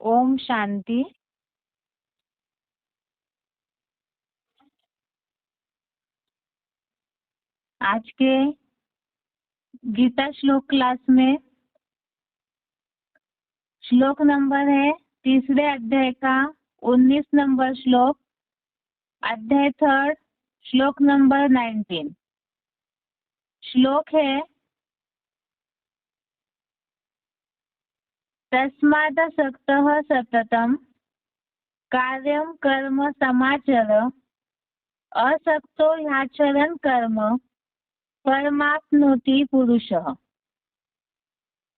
ओम शांति। आज के गीता श्लोक क्लास में श्लोक नंबर है तीसरे अध्याय का 19 नंबर श्लोक, अध्याय 3, श्लोक नंबर 19। श्लोक है तस्मादसक्तः सततं कार्यं कर्म समाचर असक्तो ह्याचरन् कर्म परमाप्नोति पुरुषः।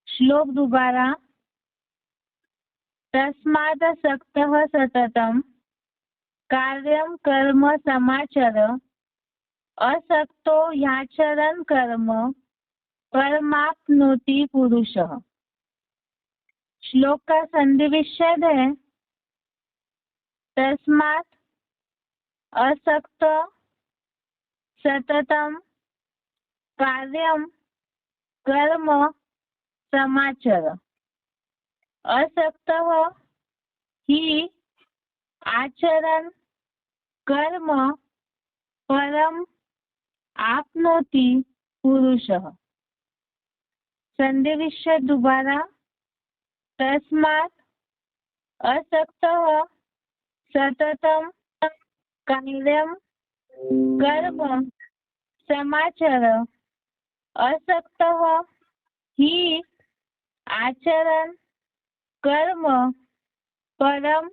श्लोक दोबारा। तस्मादसक्तः सततं कार्यं कर्म समाचर असक्तो ह्याचरन् कर्म परमाप्नोति पुरुषः। श्लोक का संधि विच्छेद है तस्मात् असक्त सततं कार्यं कर्म समाचर। असक्तः हि आचरन् कर्म परम आपनोति पुरुषः। संधि विच्छेद दोबारा। तस्मात् असक्तः सततं कार्यं कर्म समाचर असक्तः हि आचरन् कर्म परम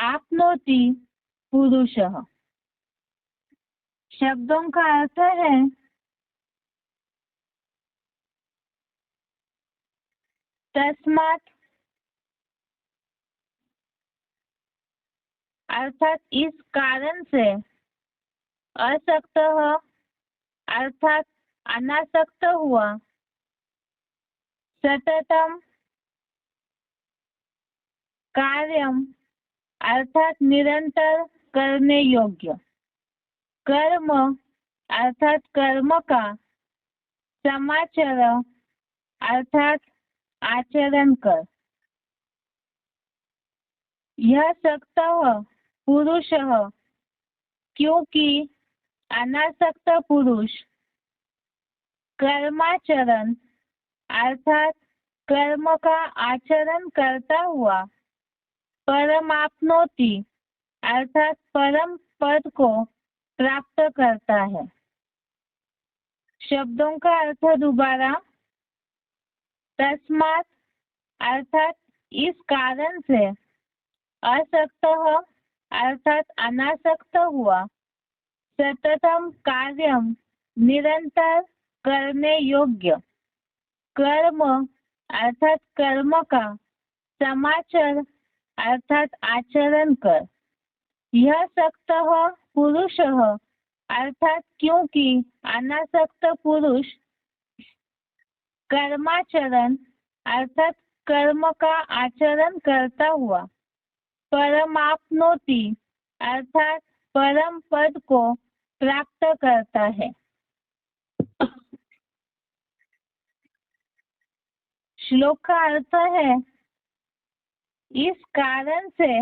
आपनोति पुरुषः। शब्दों का अर्थ है तस्मात् अर्थात इस कारण से, असक्त अर्थात अनासक्त हुआ, सततम कार्यम अर्थात निरंतर करने योग्य, कर्म अर्थात कर्म का, समाचर अर्थात आचरण कर। यह सक्त पुरुष क्योंकि अनासक्त पुरुष कर्माचरण अर्थात कर्म का आचरण करता हुआ परमाप्नोति अर्थात परम पद को प्राप्त करता है। शब्दों का अर्थ दोबारा। तस्मात् अर्थात इस कारण से, असक्त अर्थात अनासक्त हुआ, सततम कार्यम निरंतर करने योग्य, कर्म अर्थात कर्म का, समाचर अर्थात आचरण कर। यह सक्त पुरुष अर्थात क्योंकि अनासक्त पुरुष कर्माचरण अर्थात कर्म का आचरण करता हुआ परमाप्नोति अर्थात परम पद को प्राप्त करता है। श्लोक का अर्थ है इस कारण से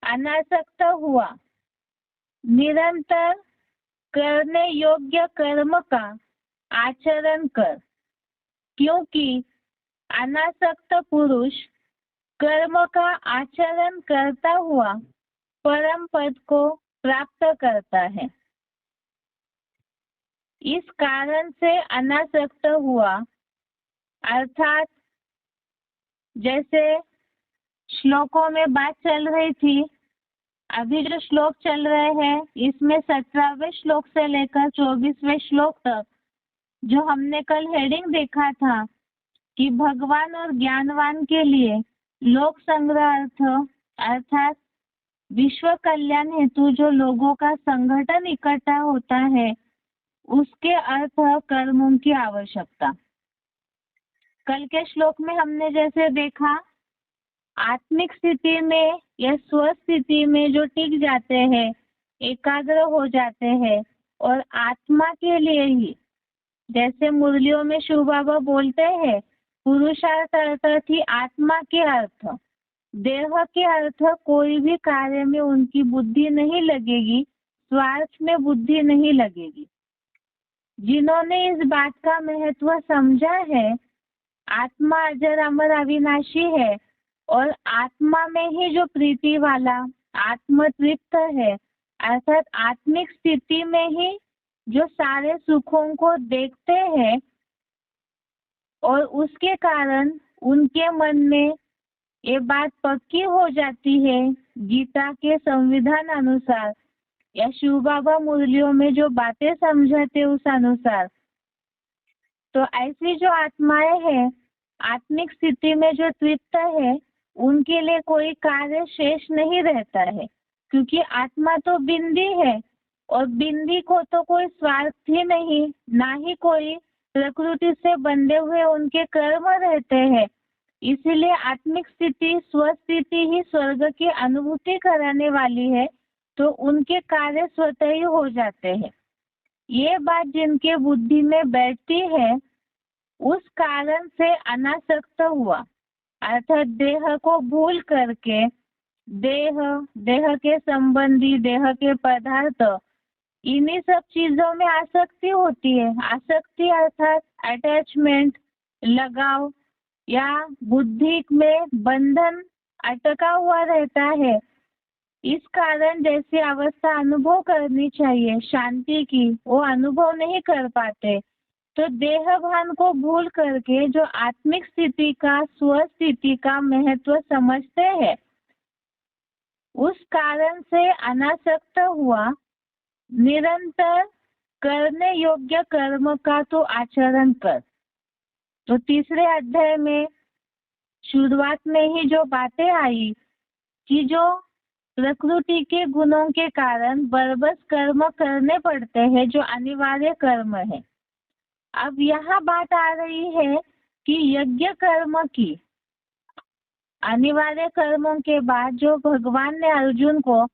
अनासक्त हुआ, निरंतर करने योग्य कर्म का आचरण कर, क्योंकि अनासक्त पुरुष कर्म का आचरण करता हुआ परम पद को प्राप्त करता है। इस कारण से अनासक्त हुआ अर्थात जैसे श्लोकों में बात चल रही थी, अभी जो श्लोक चल रहे हैं इसमें 17वें श्लोक से लेकर 24वें श्लोक तक जो हमने कल हेडिंग देखा था कि भगवान और ज्ञानवान के लिए लोक संग्रह अर्थ अर्थात विश्व कल्याण हेतु जो लोगों का संगठन इकट्ठा होता है उसके अर्थ कर्मों की आवश्यकता। कल के श्लोक में हमने जैसे देखा आत्मिक स्थिति में या स्वस्थिति में जो टिक जाते हैं, एकाग्र हो जाते हैं और आत्मा के लिए ही, जैसे मुरलियों में शिव बाबा बोलते हैं पुरुषार्थ अर्थ थी आत्मा के अर्थ, देह के अर्थ कोई भी कार्य में उनकी बुद्धि नहीं लगेगी, स्वार्थ में बुद्धि नहीं लगेगी। जिन्होंने इस बात का महत्व समझा है, आत्मा अजर अमर अविनाशी है और आत्मा में ही जो प्रीति वाला आत्म तृप्त है, अर्थात आत्मिक स्थिति में ही जो सारे सुखों को देखते हैं और उसके कारण उनके मन में ये बात पक्की हो जाती है गीता के संविधान अनुसार या शिव बाबा मुरलियों में जो बातें समझाते उस अनुसार, तो ऐसी जो आत्माएं हैं आत्मिक स्थिति में जो तृप्त है उनके लिए कोई कार्य शेष नहीं रहता है, क्योंकि आत्मा तो बिंदी है और बिंदी को तो कोई स्वार्थ ही नहीं, ना ही कोई प्रकृति से बंधे हुए उनके कर्म रहते हैं। इसीलिए आत्मिक स्थिति स्वस्थिति ही स्वर्ग की अनुभूति कराने वाली है, तो उनके कार्य स्वतः ही हो जाते हैं। ये बात जिनके बुद्धि में बैठती है उस कारण से अनासक्त हुआ, अर्थात देह को भूल करके देह के संबंधी देह के पदार्थ इन्हीं सब चीजों में आसक्ति होती है। आसक्ति अर्थात अटैचमेंट, लगाव या बुद्धि में बंधन अटका हुआ रहता है। इस कारण जैसी अवस्था अनुभव करनी चाहिए शांति की, वो अनुभव नहीं कर पाते, तो देह भान को भूल करके जो आत्मिक स्थिति का स्वस्थिति का महत्व समझते हैं, उस कारण से अनासक्त हुआ निरंतर करने योग्य कर्म का तो आचरण कर। तो तीसरे अध्याय में शुरुआत में ही जो बातें आई कि जो प्रकृति के गुणों के कारण बरबस कर्म करने पड़ते हैं जो अनिवार्य कर्म है। अब यहाँ बात आ रही है कि यज्ञ कर्म की, अनिवार्य कर्मों के बाद जो भगवान ने अर्जुन को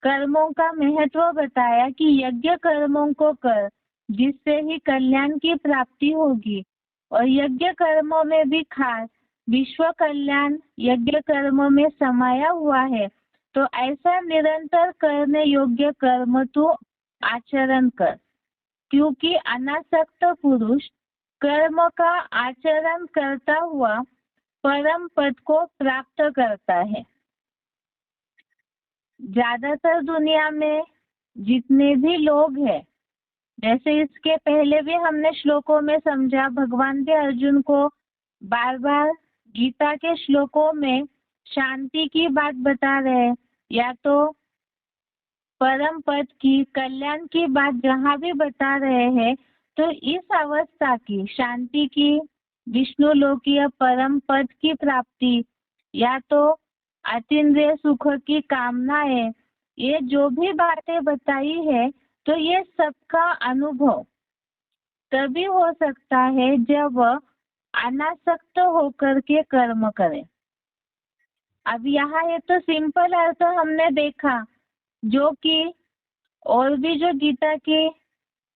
कर्मों का महत्व बताया कि यज्ञ कर्मों को कर जिससे ही कल्याण की प्राप्ति होगी, और यज्ञ कर्मों में भी खास विश्व कल्याण यज्ञ कर्म में समाया हुआ है। तो ऐसा निरंतर करने योग्य कर्म तू आचरण कर, क्योंकि अनासक्त पुरुष कर्म का आचरण करता हुआ परम पद को प्राप्त करता है। ज्यादातर दुनिया में जितने भी लोग हैं, जैसे इसके पहले भी हमने श्लोकों में समझा, भगवान के अर्जुन को बार बार गीता के श्लोकों में शांति की बात बता रहे, या तो परम पद की कल्याण की बात जहाँ भी बता रहे हैं, तो इस अवस्था की शांति की, विष्णु लोकीय परम पद की प्राप्ति या तो अतीन्द्रिय सुख की कामनाएं, ये जो भी बातें बताई है, तो ये सबका अनुभव तभी हो सकता है जब अनासक्त होकर के कर्म करें। अब यहाँ ये तो सिंपल अर्थ हमने देखा, जो कि और भी जो गीता की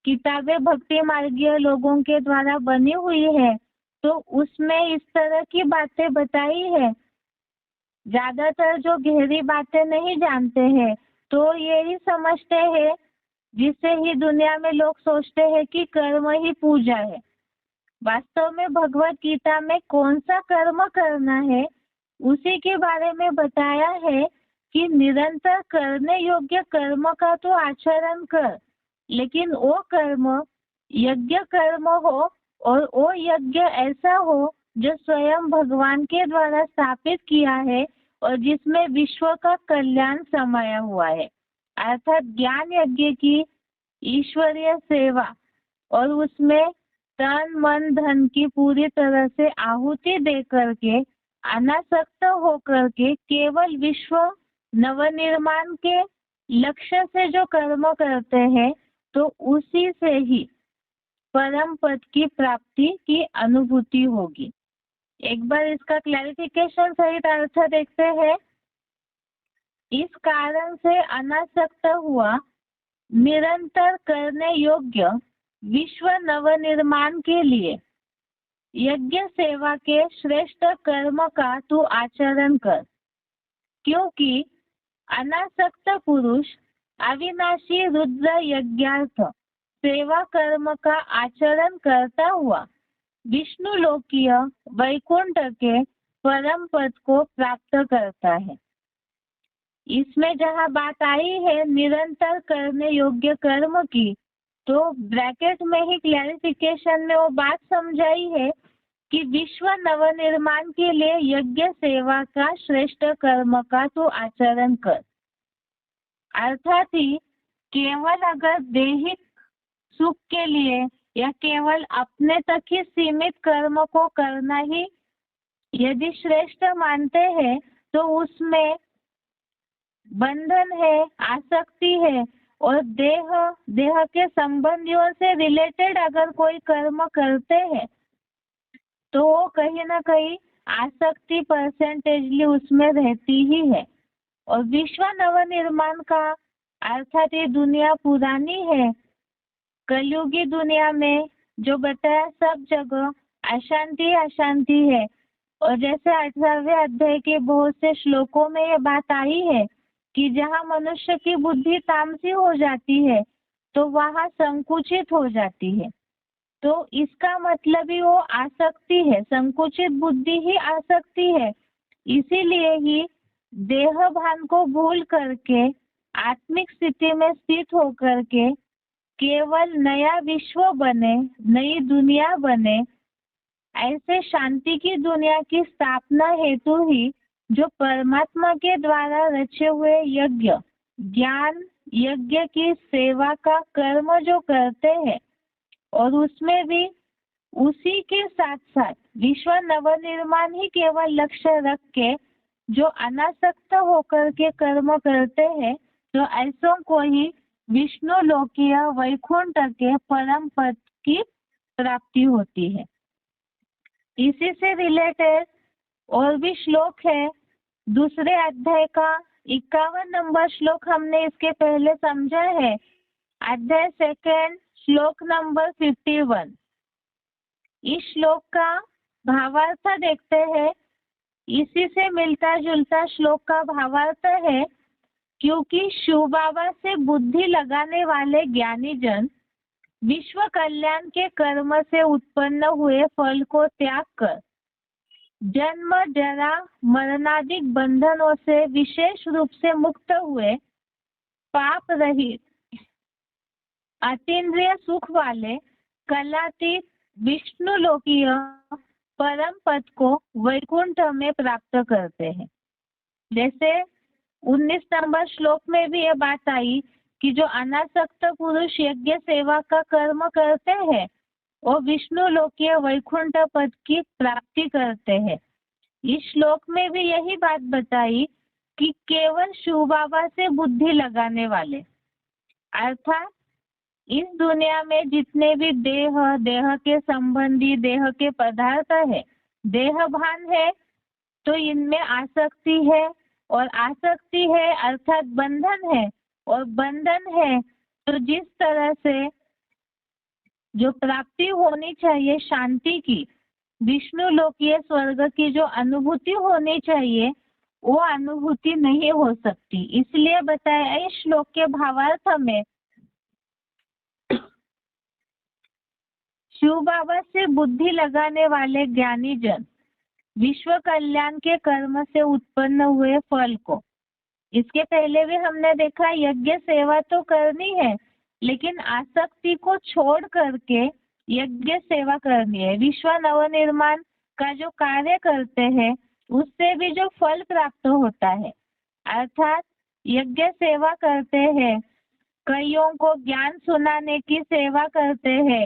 किताबें भक्ति मार्गीय लोगों के द्वारा बनी हुई है, तो उसमें इस तरह की बातें बताई है। ज्यादातर जो गहरी बातें नहीं जानते हैं, तो यही समझते हैं, जिससे ही दुनिया में लोग सोचते हैं कि कर्म ही पूजा है। वास्तव में भगवत गीता में कौन सा कर्म करना है उसी के बारे में बताया है कि निरंतर करने योग्य कर्म का तो आचरण कर, लेकिन वो कर्म यज्ञ कर्म हो, और वो यज्ञ ऐसा हो जो स्वयं भगवान के द्वारा स्थापित किया है और जिसमें विश्व का कल्याण समाया हुआ है, अर्थात ज्ञान यज्ञ की ईश्वरीय सेवा, और उसमें तन मन धन की पूरी तरह से आहुति दे करके अनासक्त होकर के केवल विश्व नवनिर्माण के लक्ष्य से जो कर्म करते हैं, तो उसी से ही परम पद की प्राप्ति की अनुभूति होगी। एक बार इसका क्लैरिफिकेशन सहित अर्थ देखते हैं। इस कारण से अनासक्त हुआ निरंतर करने योग्य विश्व नवनिर्माण के लिए यज्ञ सेवा के श्रेष्ठ कर्म का तू आचरण कर, क्योंकि अनासक्त पुरुष अविनाशी रुद्र यज्ञार्थ सेवा कर्म का आचरण करता हुआ विष्णु लोकीय वैकुंठ के परम पद को प्राप्त करता है। इसमें जहाँ बात आई है निरंतर करने योग्य कर्म की, तो ब्रैकेट में ही क्लैरिफिकेशन में वो बात समझाई है कि विश्व नवनिर्माण के लिए यज्ञ सेवा का श्रेष्ठ कर्म का तू आचरण कर। अर्थात ही केवल अगर दैहिक सुख के लिए या केवल अपने तक ही सीमित कर्म को करना ही यदि श्रेष्ठ मानते हैं, तो उसमें बंधन है, आसक्ति है, और देह के संबंधियों से रिलेटेड अगर कोई कर्म करते हैं तो वो कहीं ना कहीं आसक्ति परसेंटेजली उसमें रहती ही है। और विश्व नवनिर्माण का अर्थात ये दुनिया पुरानी है, कलयुगी दुनिया में जो बताया सब जगह अशांति अशांति है। और जैसे 18वें अध्याय के बहुत से श्लोकों में ये बात आई है कि जहाँ मनुष्य की बुद्धि तामसी हो जाती है तो वहाँ संकुचित हो जाती है। तो इसका मतलब ही वो आसक्ति है, संकुचित बुद्धि ही आसक्ति है। इसीलिए ही देह भान को भूल करके आत्मिक स्थिति में स्थित होकर के केवल नया विश्व बने, नई दुनिया बने, ऐसे शांति की दुनिया की स्थापना हेतु ही जो परमात्मा के द्वारा रचे हुए यज्ञ, ज्ञान यज्ञ की सेवा का कर्म जो करते हैं, और उसमें भी उसी के साथ साथ विश्व नवनिर्माण ही केवल लक्ष्य रख के जो अनासक्त होकर के कर्म करते हैं, तो ऐसों को ही विष्णु लोकीय वैकुंठ के परम पद की प्राप्ति होती है। इसी से रिलेटेड और भी श्लोक है। दूसरे अध्याय का 51 नंबर श्लोक हमने इसके पहले समझा है। अध्याय सेकंड श्लोक नंबर 51। इस श्लोक का भावार्थ देखते हैं। इसी से मिलता जुलता श्लोक का भावार्थ है, क्योंकि शिव बाबा से बुद्धि लगाने वाले ज्ञानी जन विश्व कल्याण के कर्म से उत्पन्न हुए फल को त्याग कर जन्म जरा मरणादिक बंधनों से विशेष रूप से मुक्त हुए पाप रहित अतीन्द्रिय सुख वाले कलातीत विष्णु लोकीय परम पद को वैकुंठ में प्राप्त करते हैं। जैसे 19 नंबर श्लोक में भी ये बात आई कि जो अनासक्त पुरुष यज्ञ सेवा का कर्म करते हैं वो विष्णु लोकीय वैकुंठ पद की प्राप्ति करते हैं। इस श्लोक में भी यही बात बताई कि केवल शिव बाबा से बुद्धि लगाने वाले, अर्थात इस दुनिया में जितने भी देह के संबंधी देह के पदार्थ है, देह भान है, तो इनमें आसक्ति है, और आसक्ति है अर्थात बंधन है, और बंधन है तो जिस तरह से जो प्राप्ति होनी चाहिए शांति की, विष्णु लोकीय स्वर्ग की जो अनुभूति होनी चाहिए, वो अनुभूति नहीं हो सकती। इसलिए बताया इस श्लोक के भावार्थ में शिव बाबा से बुद्धि लगाने वाले ज्ञानी जन विश्व कल्याण के कर्म से उत्पन्न हुए फल को, इसके पहले भी हमने देखा यज्ञ सेवा तो करनी है, लेकिन आसक्ति को छोड़ करके यज्ञ सेवा करनी है। विश्व नवनिर्माण का जो कार्य करते हैं उससे भी जो फल प्राप्त होता है, अर्थात यज्ञ सेवा करते हैं, कईयों को ज्ञान सुनाने की सेवा करते हैं,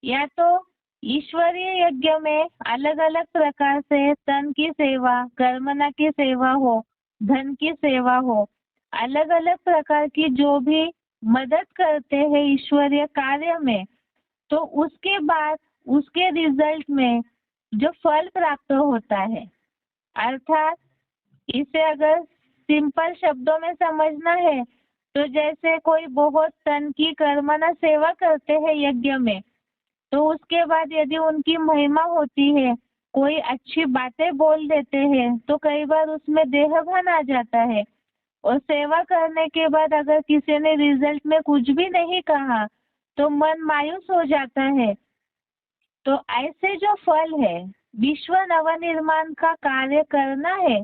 या तो ईश्वरीय यज्ञ में अलग अलग प्रकार से तन की सेवा, कर्मणा की सेवा हो, धन की सेवा हो, अलग अलग प्रकार की जो भी मदद करते हैं ईश्वरीय कार्य में, तो उसके बाद उसके रिजल्ट में जो फल प्राप्त होता है, अर्थात इसे अगर सिंपल शब्दों में समझना है तो जैसे कोई बहुत तन की कर्मणा सेवा करते हैं यज्ञ में, तो उसके बाद यदि उनकी महिमा होती है, कोई अच्छी बातें बोल देते हैं, तो कई बार उसमें देहभान आ जाता है। और सेवा करने के बाद अगर किसी ने रिजल्ट में कुछ भी नहीं कहा तो मन मायूस हो जाता है। तो ऐसे जो फल है, विश्व नवनिर्माण का कार्य करना है,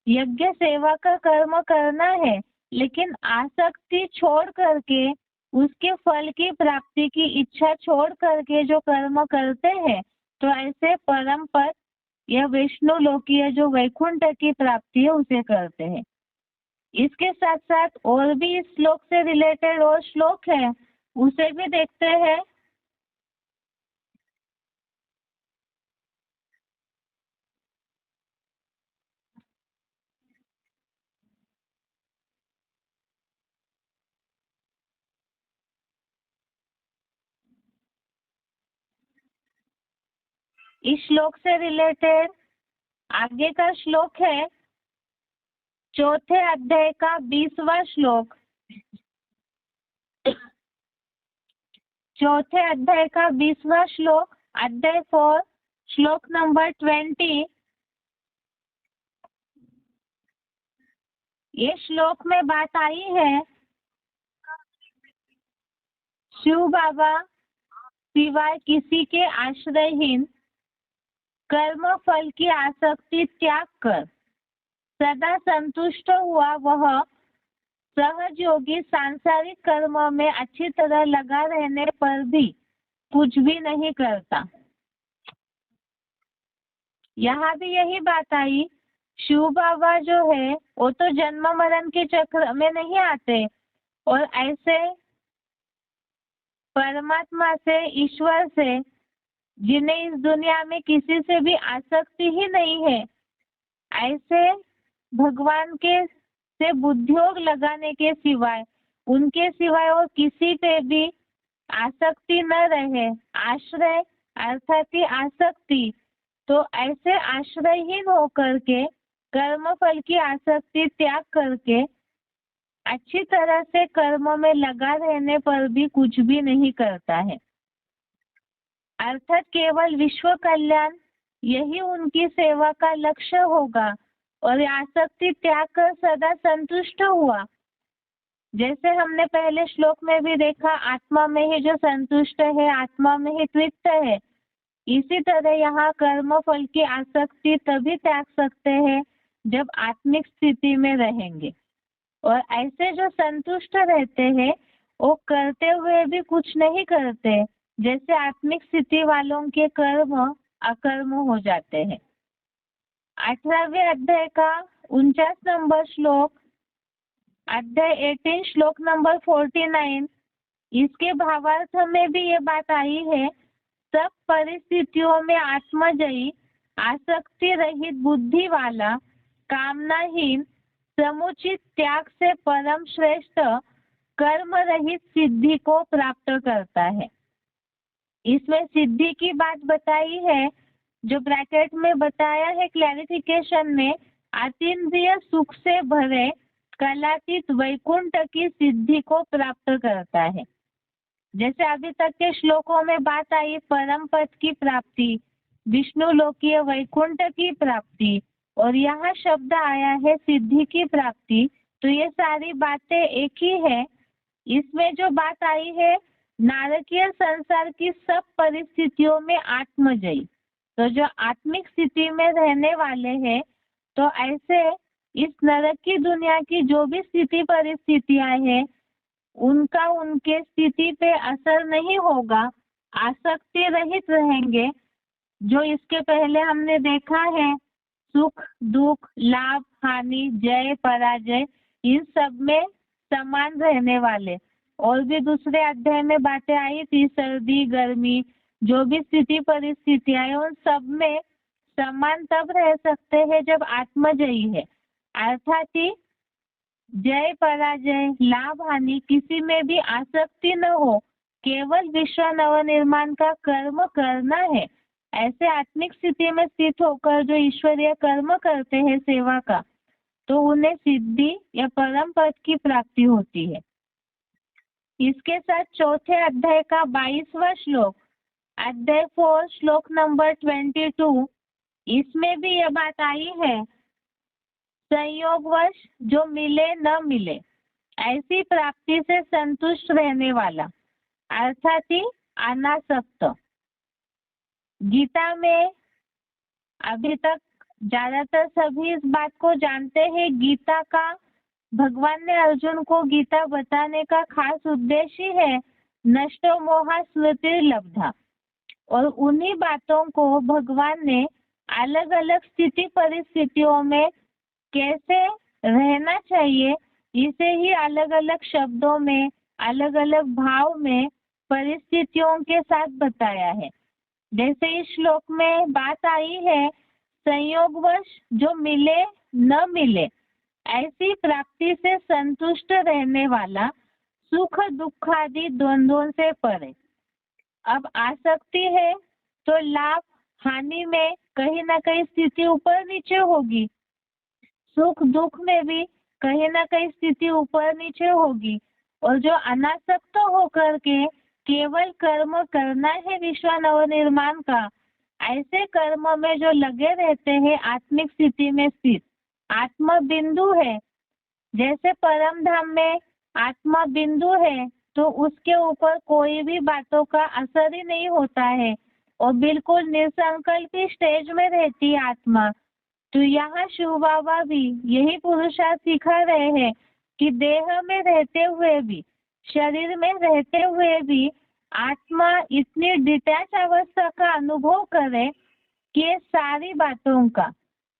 यज्ञ सेवा का कर्म करना है, लेकिन आसक्ति छोड़ करके, उसके फल की प्राप्ति की इच्छा छोड़ करके जो कर्म करते हैं, तो ऐसे परम पद या विष्णु लोकीय जो वैकुंठ की प्राप्ति है उसे करते हैं। इसके साथ साथ और भी इस श्लोक से रिलेटेड और श्लोक है, उसे भी देखते हैं। इस श्लोक से रिलेटेड आगे का श्लोक है चौथे अध्याय का 20वां श्लोक। चौथे अध्याय का 20वां श्लोक, अध्याय 4, श्लोक नंबर 20। ये श्लोक में बात आई है, शिव बाबा सिवाय किसी के आश्रयहीन कर्म फल की आसक्ति त्याग कर सदा संतुष्ट हुआ वह सहज योगी सांसारिक कर्म में अच्छी तरह लगा रहने पर भी कुछ भी नहीं करता। यहाँ भी यही बात आई, शिव बाबा जो है वो तो जन्म मरण के चक्र में नहीं आते, और ऐसे परमात्मा से, ईश्वर से, जिन्हें इस दुनिया में किसी से भी आसक्ति ही नहीं है, ऐसे भगवान के से बुद्धियोग लगाने के सिवाय, उनके सिवाय और किसी पे भी आसक्ति न रहे। आश्रय अर्थात ही आसक्ति, तो ऐसे आश्रयहीन होकर के कर्म फल की आसक्ति त्याग करके अच्छी तरह से कर्म में लगा रहने पर भी कुछ भी नहीं करता है, अर्थात केवल विश्व कल्याण यही उनकी सेवा का लक्ष्य होगा। और आसक्ति त्याग कर सदा संतुष्ट हुआ, जैसे हमने पहले श्लोक में भी देखा, आत्मा में ही जो संतुष्ट है, आत्मा में ही तृप्त है। इसी तरह यहाँ कर्म फल की आसक्ति तभी त्याग सकते हैं जब आत्मिक स्थिति में रहेंगे। और ऐसे जो संतुष्ट रहते हैं वो करते हुए भी कुछ नहीं करते, जैसे आत्मिक स्थिति वालों के कर्म अकर्म हो जाते हैं। 18वें अध्याय का 49 नंबर श्लोक, अध्याय 18 श्लोक नंबर 49, इसके भावार्थ में भी ये बात आई है, सब परिस्थितियों में आत्मजयी, आसक्ति रहित बुद्धि वाला, कामनाहीन, समुचित त्याग से परम श्रेष्ठ कर्म रहित सिद्धि को प्राप्त करता है। इसमें सिद्धि की बात बताई है, जो ब्रैकेट में बताया है क्लैरिफिकेशन में, अतीन्द्रिय सुख से भरे कलातीत वैकुंठ की सिद्धि को प्राप्त करता है। जैसे अभी तक के श्लोकों में बात आई परम पद की प्राप्ति, विष्णु लोकीय वैकुंठ की प्राप्ति, और यहाँ शब्द आया है सिद्धि की प्राप्ति, तो ये सारी बातें एक ही है। इसमें जो बात आई है नारकीय संसार की सब परिस्थितियों में आत्मजयी, तो जो आत्मिक स्थिति में रहने वाले हैं, तो ऐसे इस नरक की दुनिया की जो भी स्थिति परिस्थितियां हैं उनका उनके स्थिति पे असर नहीं होगा, आसक्ति रहित रहेंगे। जो इसके पहले हमने देखा है, सुख दुख, लाभ हानि, जय पराजय, इन सब में समान रहने वाले। और भी दूसरे अध्याय में बातें आई थी, सर्दी गर्मी, जो भी स्थिति परिस्थितियां हैं उन सब में समान तब रह सकते हैं जब आत्मजयी है, अर्थात ही जय पराजय, लाभ हानि, किसी में भी आसक्ति न हो, केवल विश्व नवनिर्माण का कर्म करना है। ऐसे आत्मिक स्थिति में स्थित होकर जो ईश्वरीय कर्म करते हैं सेवा का, तो उन्हें सिद्धि या परम पद की प्राप्ति होती है। इसके साथ चौथे अध्याय का 22वां श्लोक, अध्याय 4 श्लोक नंबर 22, इसमें भी यह बात आई है, संयोगवश जो मिले न मिले ऐसी प्राप्ति से संतुष्ट रहने वाला अर्थात ही अनासक्त। गीता में अभी तक ज्यादातर सभी इस बात को जानते हैं। गीता का भगवान ने अर्जुन को गीता बताने का खास उद्देश्य है नष्टो मोहा स्मृति लब्धा, और उन्हीं बातों को भगवान ने अलग अलग स्थिति परिस्थितियों में कैसे रहना चाहिए इसे ही अलग अलग शब्दों में अलग अलग भाव में परिस्थितियों के साथ बताया है। जैसे इस श्लोक में बात आई है, संयोगवश जो मिले न मिले ऐसी प्राप्ति से संतुष्ट रहने वाला सुख दुख आदि द्वंद्वों से परे। अब आसक्ति है तो लाभ हानि में कहीं ना कहीं स्थिति ऊपर नीचे होगी, सुख दुख में भी कहीं ना कहीं स्थिति ऊपर नीचे होगी। और जो अनासक्त होकर के केवल कर्म करना है विश्व नवनिर्माण का, ऐसे कर्म में जो लगे रहते हैं आत्मिक स्थिति में स्थित आत्मा बिंदु है। जैसे परम धाम में आत्मा बिंदु है तो उसके ऊपर कोई भी बातों का असर ही नहीं होता है और बिल्कुल निसंकल्प स्टेज में रहती है आत्मा। तो यहाँ शिव बाबा भी यही पुरुषार्थ सिखा रहे हैं कि देह में रहते हुए भी, शरीर में रहते हुए भी आत्मा इतनी डिटैच अवस्था का अनुभव करे कि सारी बातों का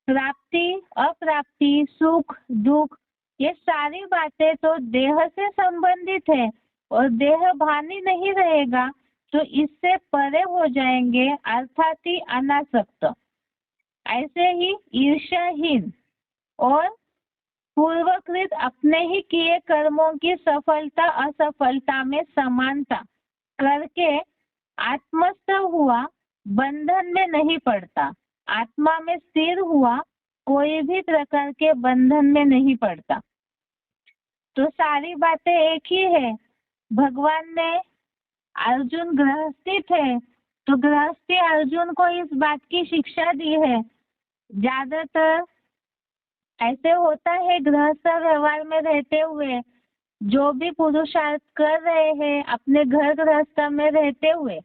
प्राप्ति अप्राप्ति सुख दुख ये सारी बातें तो देह से संबंधित है और देह भानी नहीं रहेगा तो इससे परे हो जाएंगे अर्थात ही अनासक्त। ऐसे ही ईर्ष्याहीन और पूर्वकृत अपने ही किए कर्मों की सफलता असफलता में समानता करके आत्मस्थ हुआ बंधन में नहीं पड़ता, आत्मा में स्थिर हुआ कोई भी प्रकार के बंधन में नहीं पड़ता। तो सारी बातें एक ही है। भगवान ने अर्जुन गृहस्थी थे तो गृहस्थी अर्जुन को इस बात की शिक्षा दी है। ज्यादातर ऐसे होता है गृहस्थ व्यवहार में रहते हुए जो भी पुरुषार्थ कर रहे हैं अपने घर गृहस्थ में रहते हुए,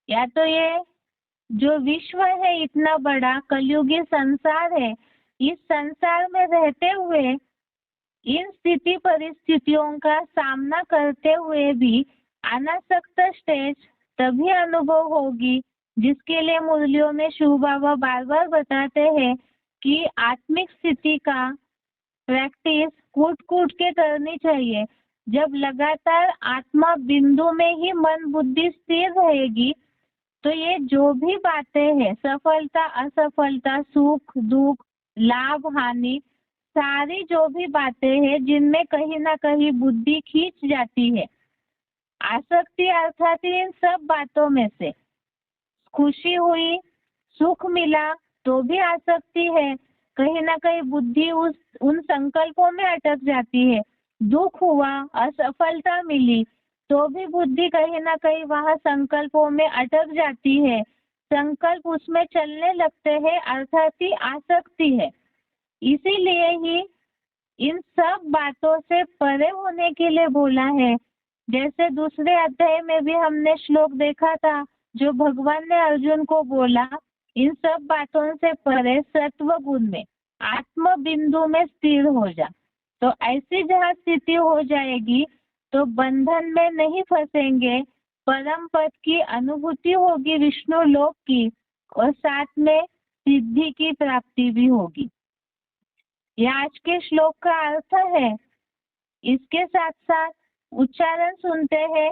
या तो ये जो विश्व है इतना बड़ा कलयुगी संसार है, इस संसार में रहते हुए इन स्थिति परिस्थितियों का सामना करते हुए भी अनासक्त स्टेज तभी अनुभव होगी जिसके लिए मुरलियों में शिव बाबा बार बार बताते हैं कि आत्मिक स्थिति का प्रैक्टिस कूट कूट के करनी चाहिए। जब लगातार आत्मा बिंदु में ही मन बुद्धि स्थिर रहेगी तो ये जो भी बातें हैं सफलता असफलता सुख दुख लाभ हानि सारी जो भी बातें हैं जिनमें कहीं ना कहीं बुद्धि खींच जाती है, आसक्ति अर्थात इन सब बातों में से खुशी हुई सुख मिला तो भी आसक्ति है, कहीं ना कहीं बुद्धि उन संकल्पों में अटक जाती है। दुख हुआ असफलता मिली तो भी बुद्धि कहीं ना कहीं वहाँ संकल्पों में अटक जाती है, संकल्प उसमें चलने लगते हैं अर्थात ही आसक्ति है। इसीलिए ही इन सब बातों से परे होने के लिए बोला है। जैसे दूसरे अध्याय में भी हमने श्लोक देखा था जो भगवान ने अर्जुन को बोला, इन सब बातों से परे सत्व गुण में आत्म बिंदु में स्थिर हो जा। तो ऐसी जहाँ स्थिति हो जाएगी तो बंधन में नहीं फंसेंगे, परम पद की अनुभूति होगी विष्णु लोक की और साथ में सिद्धि की प्राप्ति भी होगी। यह आज के श्लोक का अर्थ है। इसके साथ साथ उच्चारण सुनते हैं,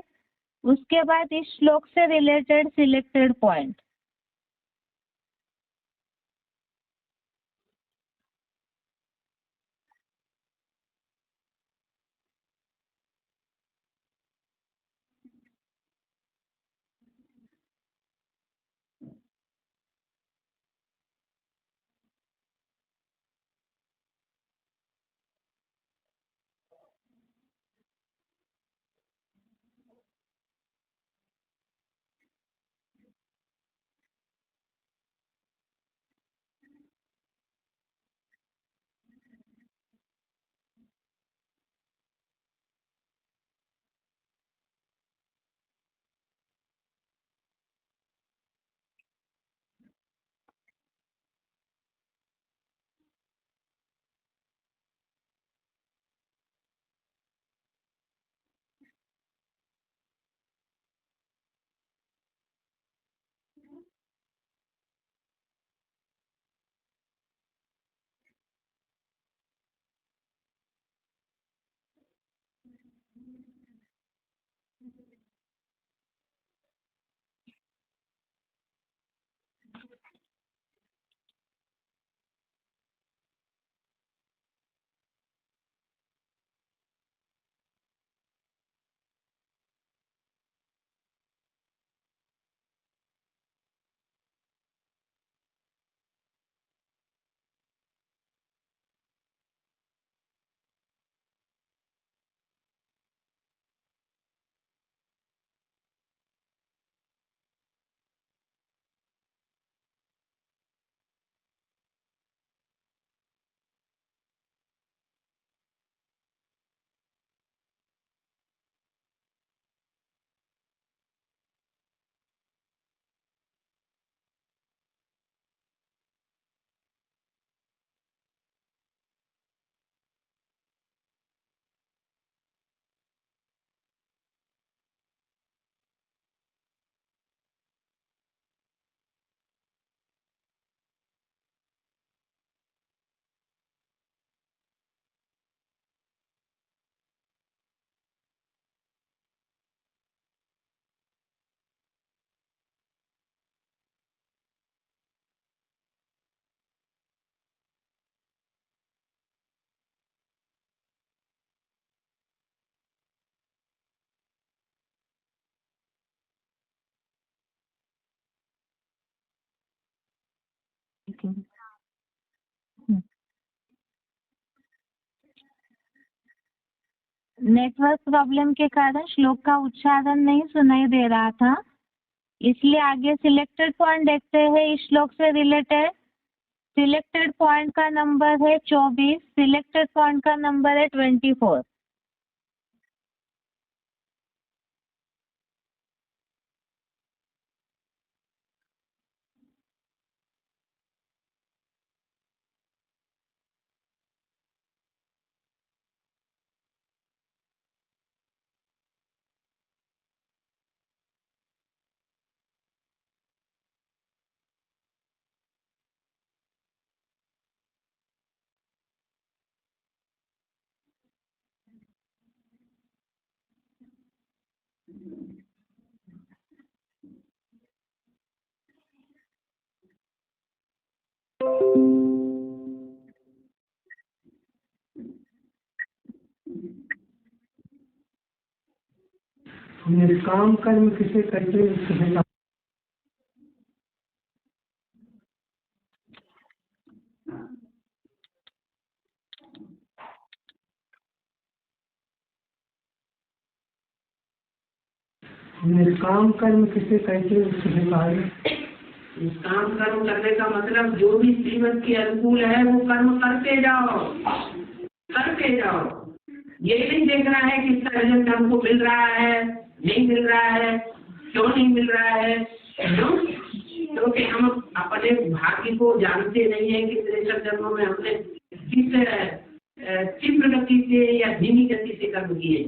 उसके बाद इस श्लोक से रिलेटेड सिलेक्टेड पॉइंट। लिखेंगे। नेटवर्क प्रॉब्लम के कारण श्लोक का उच्चारण नहीं सुनाई दे रहा था, इसलिए आगे सिलेक्टेड पॉइंट देखते हैं इस श्लोक से रिलेटेड। सिलेक्टेड पॉइंट का नंबर है 24, सिलेक्टेड पॉइंट का नंबर है 24। निष्काम कर्म किसे कहते हैं? निष्काम कर्म किसे कहते हैं? निष्काम कर्म करने का मतलब जो भी श्रीमत के अनुकूल है वो कर्म करते जाओ, करते जाओ। ये नहीं देखना है कि इसका रिजल्ट हमको मिल रहा है, नहीं मिल रहा है, क्यों नहीं मिल रहा है, क्यों? क्योंकि हम अपने भाग्य को जानते नहीं है कि त्रेसठ जन्मों में हमने किस तीव्र गति से या धीमी गति से कर्म किए।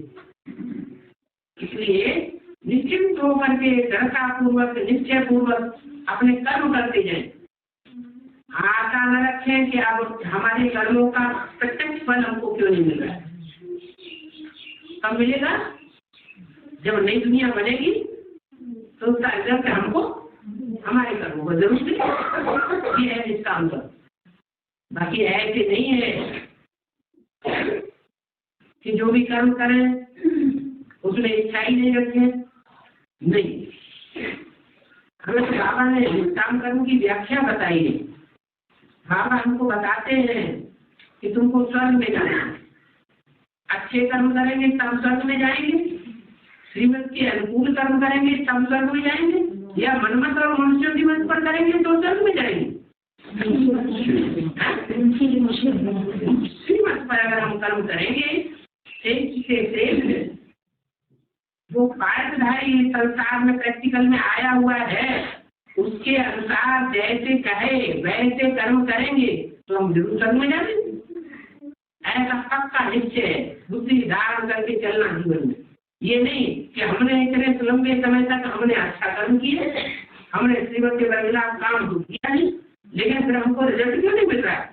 इसलिए निश्चिंत होकर के दृढ़ता पूर्वक, निश्चय पूर्वक अपने कर्म करते जाएं। आशा न रखें कि अब हमारे कर्मों का प्रत्यक्ष फल हमको क्यों नहीं मिल रहा है। कब मिलेगा? जब नई दुनिया बनेगी तो उसका रिजल्ट हमको हमारे कर्मों को जरूर मिलेगा। ये है निष्काम कर्म। बाकी ऐसे नहीं है कि जो भी कर्म करें उसमें इच्छा ही नहीं रखें। नहीं, हमें तो बाबा ने निष्काम कर्म की व्याख्या बताई है। बाबा हमको बताते हैं कि तुमको स्वर्ग में जाना है, अच्छे कर्म करेंगे तब स्वर्ग में जाएंगे, श्रीमत के अनुकूल कर्म करेंगे तब स्वर्ग में जाएंगे, या मनमत और मनुष्यों की मत पर करेंगे तो स्वर्ग में जाएंगे। श्रीमत पर अगर हम कर्म करेंगे से जो पाठधारी संसार में प्रैक्टिकल में आया हुआ है उसके अनुसार जैसे कहे वैसे कर्म करेंगे तो हम जरूर स्वर्ग में जाएंगे। ऐसा पक्का निश्चय है, बुद्धि धारण करके चलना जीवन में। ये नहीं कि हमने इतने लंबे समय तक हमने अच्छा कर्म किए, हमने श्रीमत के खिलाफ काम तो किया नहीं, लेकिन फिर हमको रिजल्ट क्यों नहीं मिल रहा है?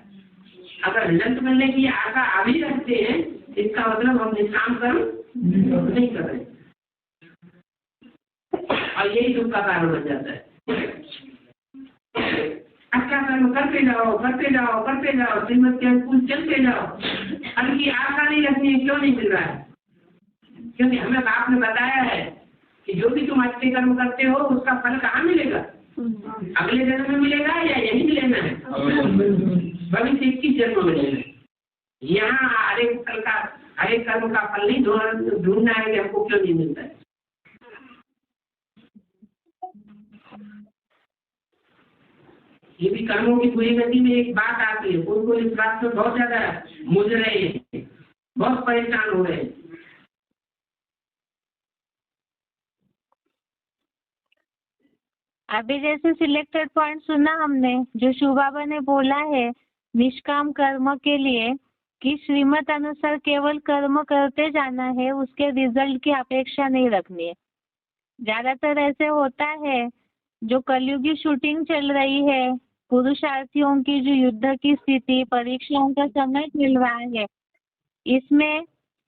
अगर रिजल्ट मिलने की आशा अभी रखते हैं इसका मतलब हम निष्काम कर्म नहीं कर रहे और यही दुख का कारण बन जाता है। अच्छा कर्म करते जाओ, करते जाओ, करते जाओ, श्रीमत के अनुकूल चलते जाओ। फल की आशा नहीं रखनी है। क्यों नहीं मिल रहा है? क्योंकि हमें बाप ने बताया है कि जो भी तुम अच्छे कर्म करते हो उसका फल कहाँ मिलेगा? अगले जन्म में मिलेगा या यही लेना है? भविष्य 21 जन्म में लेना है। यहाँ हर एक कर्म का फल नहीं ढूंढना है कि हमको क्यों नहीं मिलता है। ये भी कर्मों की पूरी गति में एक बात आती है, उनको इस बात में बहुत ज्यादा मुझ रहे हैं, बहुत परेशान हो रहे हैं। अभी जैसे सिलेक्टेड पॉइंट सुना हमने, जो शिव बाबा ने बोला है निष्काम कर्म के लिए कि श्रीमत अनुसार केवल कर्म करते जाना है, उसके रिजल्ट की अपेक्षा नहीं रखनी है। ज्यादातर ऐसे होता है, जो कलयुगी शूटिंग चल रही है, पुरुषार्थियों की जो युद्ध की स्थिति, परीक्षाओं का समय चल रहा है,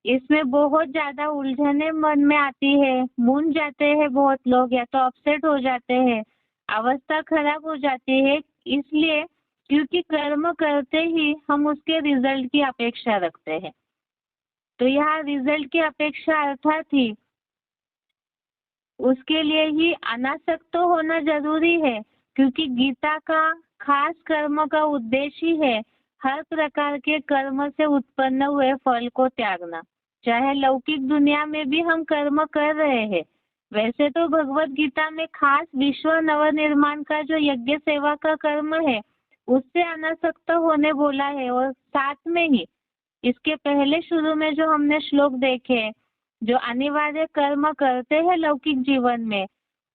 इसमें बहुत ज्यादा उलझने मन में आती है, मूंझ जाते हैं बहुत लोग, या तो अपसेट हो जाते हैं, अवस्था खराब हो जाती है। इसलिए क्योंकि कर्म करते ही हम उसके रिजल्ट की अपेक्षा रखते हैं। तो यहाँ रिजल्ट की अपेक्षा अर्थात ही उसके लिए ही अनासक्त होना जरूरी है, क्योंकि गीता का खास कर्म का उद्देश्य ही है हर प्रकार के कर्म से उत्पन्न हुए फल को त्यागना। चाहे लौकिक दुनिया में भी हम कर्म कर रहे हैं, वैसे तो भगवत गीता में खास विश्व नवनिर्माण का जो यज्ञ सेवा का कर्म है उससे अनासक्त होने बोला है। और साथ में ही इसके पहले शुरू में जो हमने श्लोक देखे, जो अनिवार्य कर्म करते हैं लौकिक जीवन में,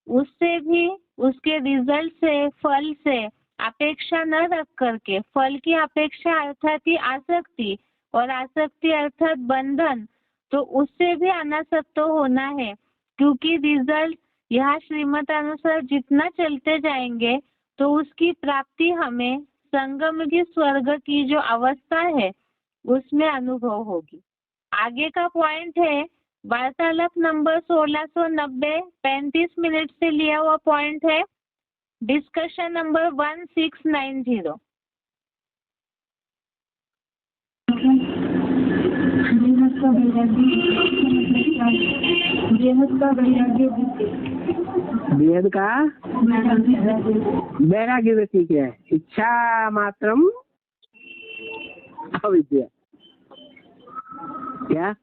उससे भी उसके रिजल्ट से, फल से अपेक्षा न रख करके, फल की अपेक्षा अर्थात ही आसक्ति, और आसक्ति अर्थात बंधन, तो उससे भी अनासक्त होना है। क्योंकि रिजल्ट यह श्रीमत अनुसार जितना चलते जाएंगे तो उसकी प्राप्ति हमें संगम की स्वर्ग की जो अवस्था है उसमें अनुभव होगी। आगे का पॉइंट है वार्तालाप नंबर 1690, 35 मिनट से लिया हुआ पॉइंट है, डिस्कशन नंबर 1690। बेहद का वैराग्य व्यक्ति क्या है? इच्छा मात्रम अविद्या। क्या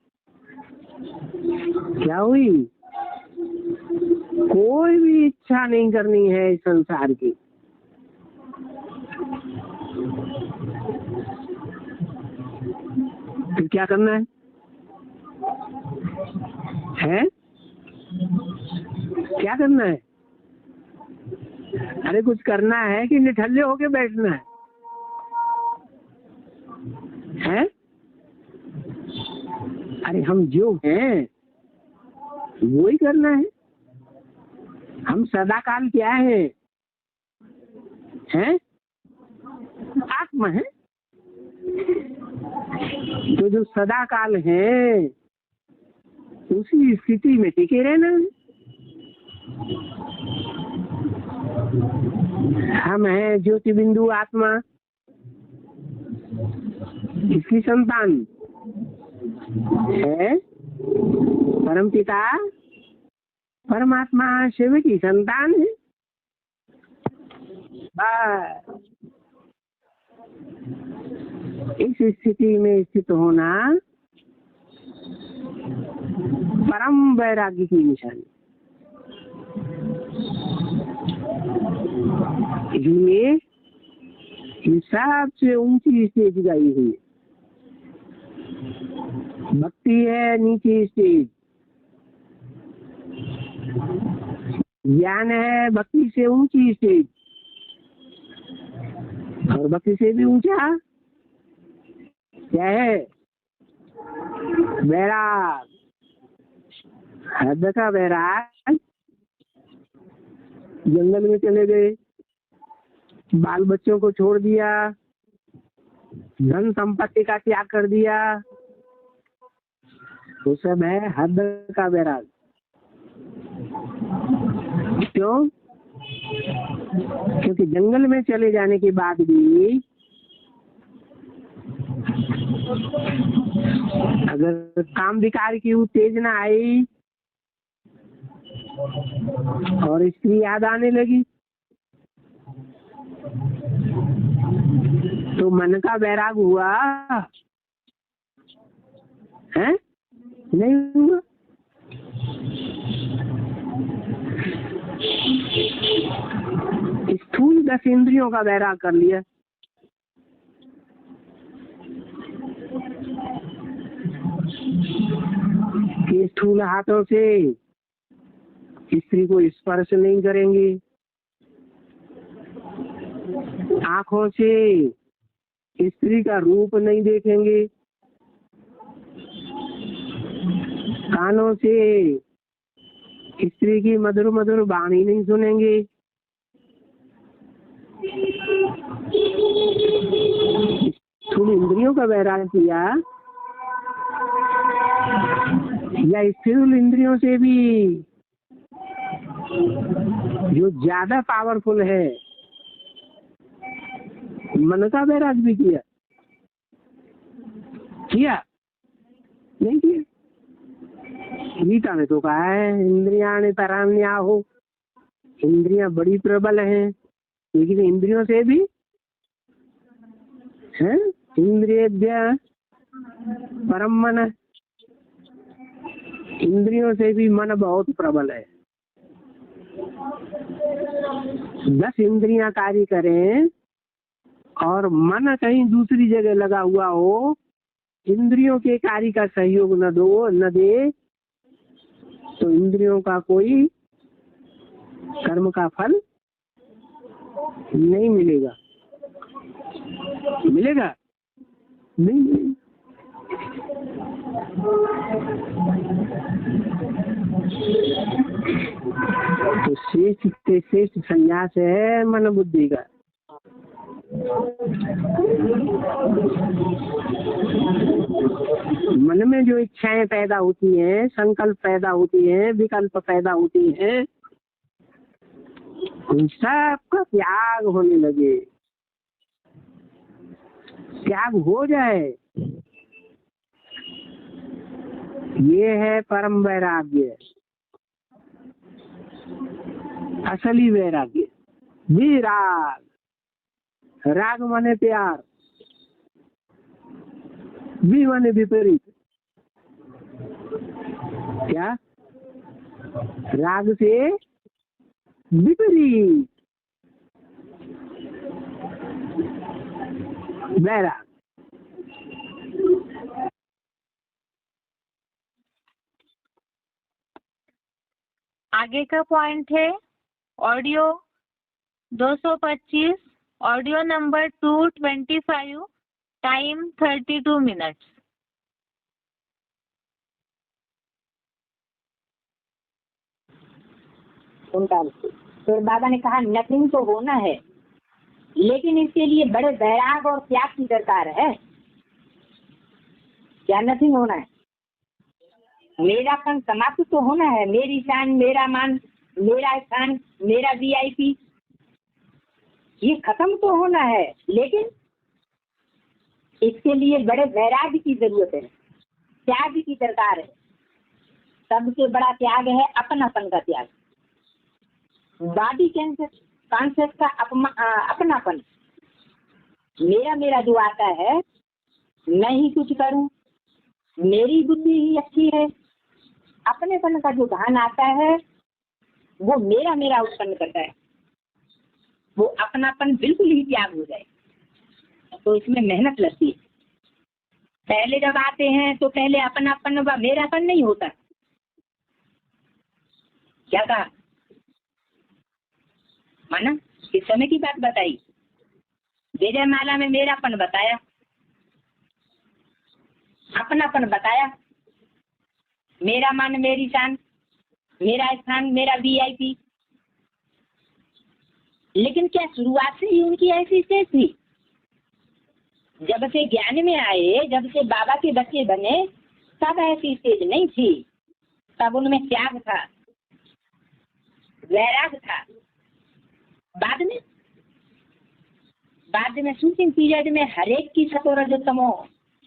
क्या हुई? कोई भी इच्छा नहीं करनी है इस संसार की। फिर क्या करना है? क्या करना है? अरे कुछ करना है कि निठल्ले होके बैठना है? अरे हम जो हैं वो ही करना है। हम सदाकाल क्या है? आत्मा है। तो जो सदाकाल है उसी स्थिति में टिके रहना है। हम हैं ज्योति बिंदु आत्मा, इसकी संतान है परमपिता परमात्मा शिव की संतान है। इस स्थिति में स्थित होना परम वैराग्य की निशानी। इसलिए सबसे ऊंची स्टेज गाई हुई भक्ति है, नीचे स्टेज ज्ञान है, भक्ति से ऊंची स्टेज, और भक्ति से भी ऊंचा क्या है? वैराग, हद का वैराग। जंगल में चले गए, बाल बच्चों को छोड़ दिया, धन संपत्ति का त्याग कर दिया, वो सब है हद का वैराग। क्यों? क्योंकि जंगल में चले जाने के बाद भी अगर काम विकार की उत्तेजना आई और स्त्री याद आने लगी तो मन का वैराग हुआ है? नहीं हुआ। स्थूल 10 इंद्रियों का वैराग कर लिया। कि स्थूल हाथों से स्त्री को स्पर्श नहीं करेंगे, आंखों से स्त्री का रूप नहीं देखेंगे, कानों से स्त्री की मधुर मधुर वाणी नहीं सुनेंगे, स्थूल इंद्रियों का वैराग किया। या स्थूल इंद्रियों से भी जो ज्यादा पावरफुल है मन का वैराग भी किया नहीं किया? गीता में तो कहा है इंद्रियाणि तरान्या हो, इंद्रियां बड़ी प्रबल हैं, लेकिन इंद्रियों से भी है। इंद्रियेभ्यः परम मन, इंद्रियों से भी मन बहुत प्रबल है। 10 इंद्रियां कार्य करें और मन कहीं दूसरी जगह लगा हुआ हो, इंद्रियों के कार्य का सहयोग न दे तो इंद्रियों का कोई कर्म का फल नहीं मिलेगा। मिलेगा नहीं। तो श्रेष्ठ से श्रेष्ठ संन्यास है मन बुद्धि का। मन में जो इच्छाएं पैदा होती हैं, संकल्प पैदा होती हैं, विकल्प पैदा होती हैं, उन सबका त्याग होने लगे। त्याग हो जाए, ये है परम वैराग्य, असली वैराग्य। विराग, राग माने प्यार, वि माने विपरीत। क्या? राग से विपरीत वैराग। आगे का पॉइंट है audio 225, audio number 225, time 32 minutes. फिर बाबा ने कहा नथिंग तो होना है, लेकिन इसके लिए बड़े वैराग और त्याग की दरकार है। क्या नथिंग होना है? मेरापन समाप्त तो होना है। मेरी शान, मेरा मान, मेरा स्थान, मेरा VIP, ये खत्म तो होना है, लेकिन इसके लिए बड़े वैराग्य की जरूरत है, त्याग की दरकार है। सबसे बड़ा त्याग है अपनापन का त्याग, बॉडी कॉन्सेप्ट का अपनापन। मेरा मेरा जो आता है, मैं ही कुछ करूं, मेरी बुद्धि ही अच्छी है, अपनेपन का जो भान आता है वो मेरा मेरा उत्पन्न करता है। वो अपनापन बिल्कुल ही त्याग हो जाए तो इसमें मेहनत लगती है। पहले जब आते हैं तो पहले अपनापन व मेरापन नहीं होता। क्या कहा माना? किस समय की बात बताई? विजय माला में मेरापन बताया, अपनापन बताया, मेरा मान, मेरी शान, मेरा स्थान, मेरा VIP। लेकिन क्या शुरुआत से ही उनकी ऐसी स्टेज थी? जब से ज्ञान में आए, जब से बाबा के बच्चे बने, तब ऐसी स्टेज नहीं थी। तब उनमें त्याग था, वैराग था। बाद में शूटिंग पीरियड में हरेक की सतो रजोतमो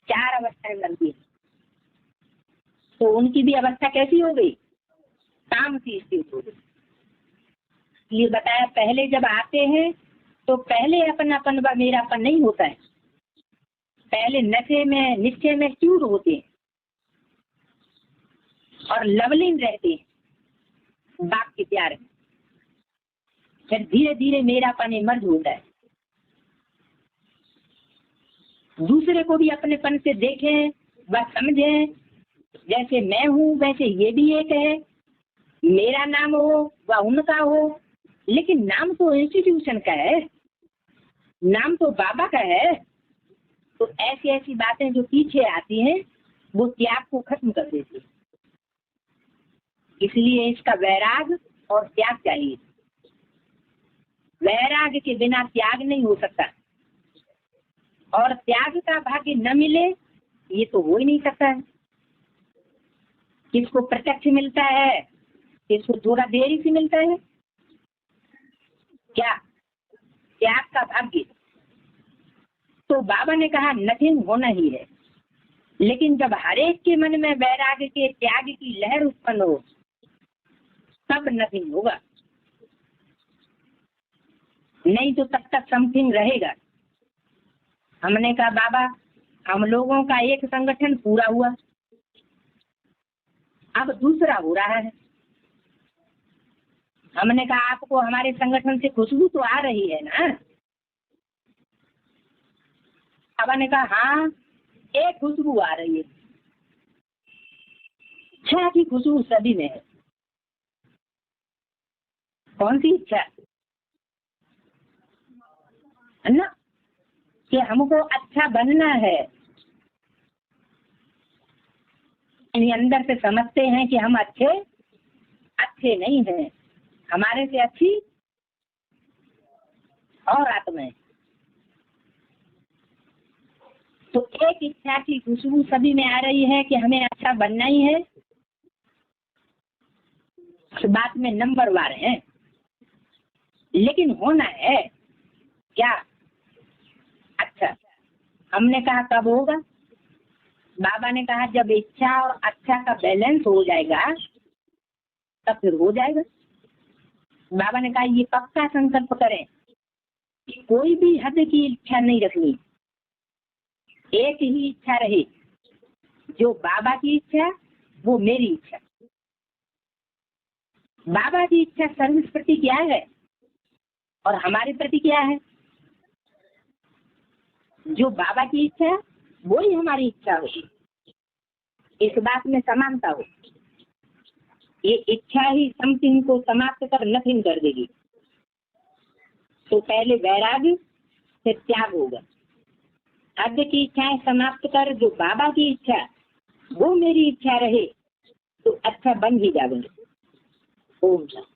4 अवस्थाएं बनती है। तो उनकी भी अवस्था कैसी हो गई? काम की स्थिति हो गई। ये बताया पहले जब आते हैं तो पहले अपनापन व मेरापन नहीं होता है। पहले नशे में, निश्चय में चूर होते हैं और लवलीन रहते हैं बाप के प्यार में। फिर धीरे धीरे मेरापन मर्ज होता है। दूसरे को भी अपनेपन से देखें व समझें। जैसे मैं हूँ वैसे ये भी एक है। मेरा नाम हो व उनका हो, लेकिन नाम तो इंस्टीट्यूशन का है, नाम तो बाबा का है। तो ऐसी ऐसी बातें जो पीछे आती हैं वो त्याग को खत्म कर देती है। इसलिए इसका वैराग और त्याग चाहिए। वैराग के बिना त्याग नहीं हो सकता, और त्याग का भाग्य न मिले ये तो हो ही नहीं सकता है। किसको प्रत्यक्ष मिलता है, किसको थोड़ा देरी से मिलता है। क्या? त्याग का भाग्य। तो बाबा ने कहा नथिंग होना ही है, लेकिन जब हरेक के मन में वैराग्य के त्याग की लहर उत्पन्न हो तब नथिंग होगा, नहीं तो तब तक समथिंग रहेगा। हमने कहा बाबा हम लोगों का एक संगठन पूरा हुआ, अब दूसरा हो रहा है। हमने कहा आपको हमारे संगठन से खुशबू तो आ रही है ना? बाबा ने कहा हाँ एक खुशबू आ रही है, इच्छा की खुशबू सभी में है। कौन सी इच्छा है ना? कि हमको अच्छा बनना है। अंदर से समझते हैं कि हम अच्छे नहीं हैं, हमारे से अच्छी और आत्मा है। तो एक इच्छा की खुशबू सभी में आ रही है कि हमें अच्छा बनना ही है। इस बात में नंबरवार है, लेकिन होना है क्या अच्छा? हमने कहा कब होगा? बाबा ने कहा जब इच्छा और अच्छा का बैलेंस हो जाएगा तब फिर हो जाएगा। बाबा ने कहा ये पक्का संकल्प करें कि कोई भी हद की इच्छा नहीं रखनी, एक ही इच्छा रहे, जो बाबा की इच्छा वो मेरी इच्छा। बाबा की इच्छा सर्विस प्रति क्या है और हमारे प्रति क्या है? जो बाबा की इच्छा वो ही हमारी इच्छा हो, इस बात में समानता हो। ये इच्छा ही समथिंग को समाप्त कर नथिंग कर देगी। तो पहले वैराग्य फिर त्याग होगा। हद की इच्छाएं समाप्त कर जो बाबा की इच्छा वो मेरी इच्छा रहे तो अच्छा बन ही जाएंगे। ओम शांति।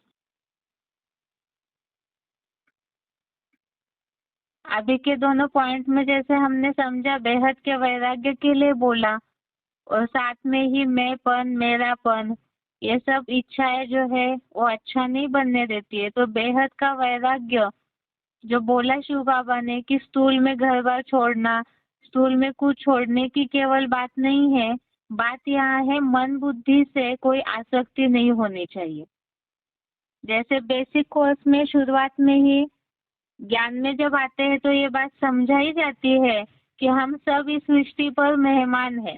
अभी के दोनों पॉइंट में जैसे हमने समझा बेहद के वैराग्य के लिए बोला, और साथ में ही मैंपन मेरापन ये सब इच्छाएं जो है वो अच्छा नहीं बनने देती है। तो बेहद का वैराग्य जो बोला शिव बाबा ने कि स्थूल में घर बार छोड़ना, स्थूल में कुछ छोड़ने की केवल बात नहीं है, बात यहाँ है मन बुद्धि से कोई आसक्ति नहीं होनी चाहिए। जैसे बेसिक कोर्स में शुरुआत में ही ज्ञान में जब आते हैं तो ये बात समझाई जाती है कि हम सब इस सृष्टि पर मेहमान हैं,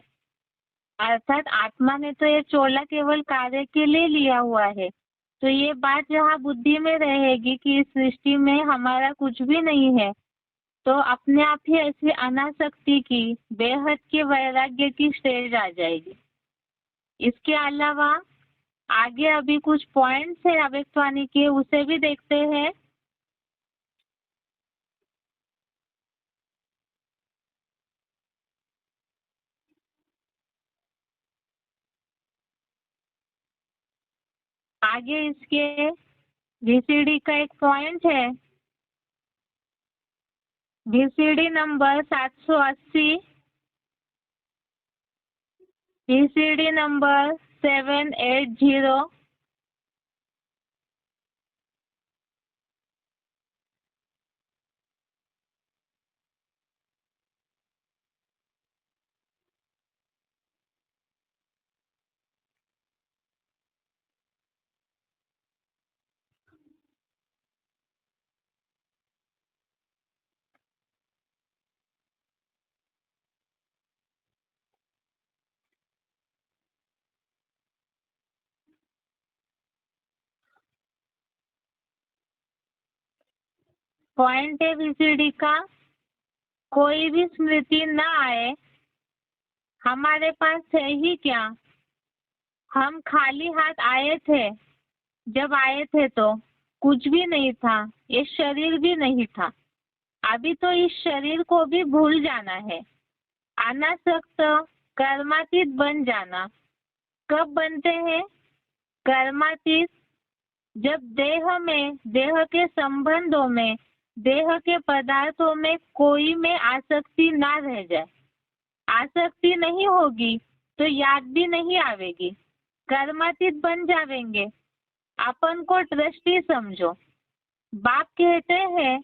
अर्थात आत्मा ने तो ये चोला केवल कार्य के लिए लिया हुआ है। तो ये बात जहाँ बुद्धि में रहेगी कि इस सृष्टि में हमारा कुछ भी नहीं है, तो अपने आप ही ऐसी अनासक्ति की बेहद के वैराग्य की स्टेज आ जाएगी। इसके अलावा आगे अभी कुछ पॉइंट्स है अव्यक्तवाणी के, उसे भी देखते हैं। आगे इसके VCD का एक पॉइंट है, VCD number 780, VCD number 780। Point है VCD का, कोई भी स्मृति न आए, हमारे पास है ही क्या, हम खाली हाथ आए थे, जब आए थे तो कुछ भी नहीं था, ये शरीर भी नहीं था। अभी तो इस शरीर को भी भूल जाना है, अनासक्त कर्मातीत बन जाना। कब बनते हैं कर्मातीत? जब देह में, देह के संबंधों में, देह के पदार्थों में कोई में आसक्ति ना रह जाए। आसक्ति नहीं होगी तो याद भी नहीं आवेगी, कर्मातीत बन जावेंगे। अपन को ट्रस्टी समझो। बाप कहते हैं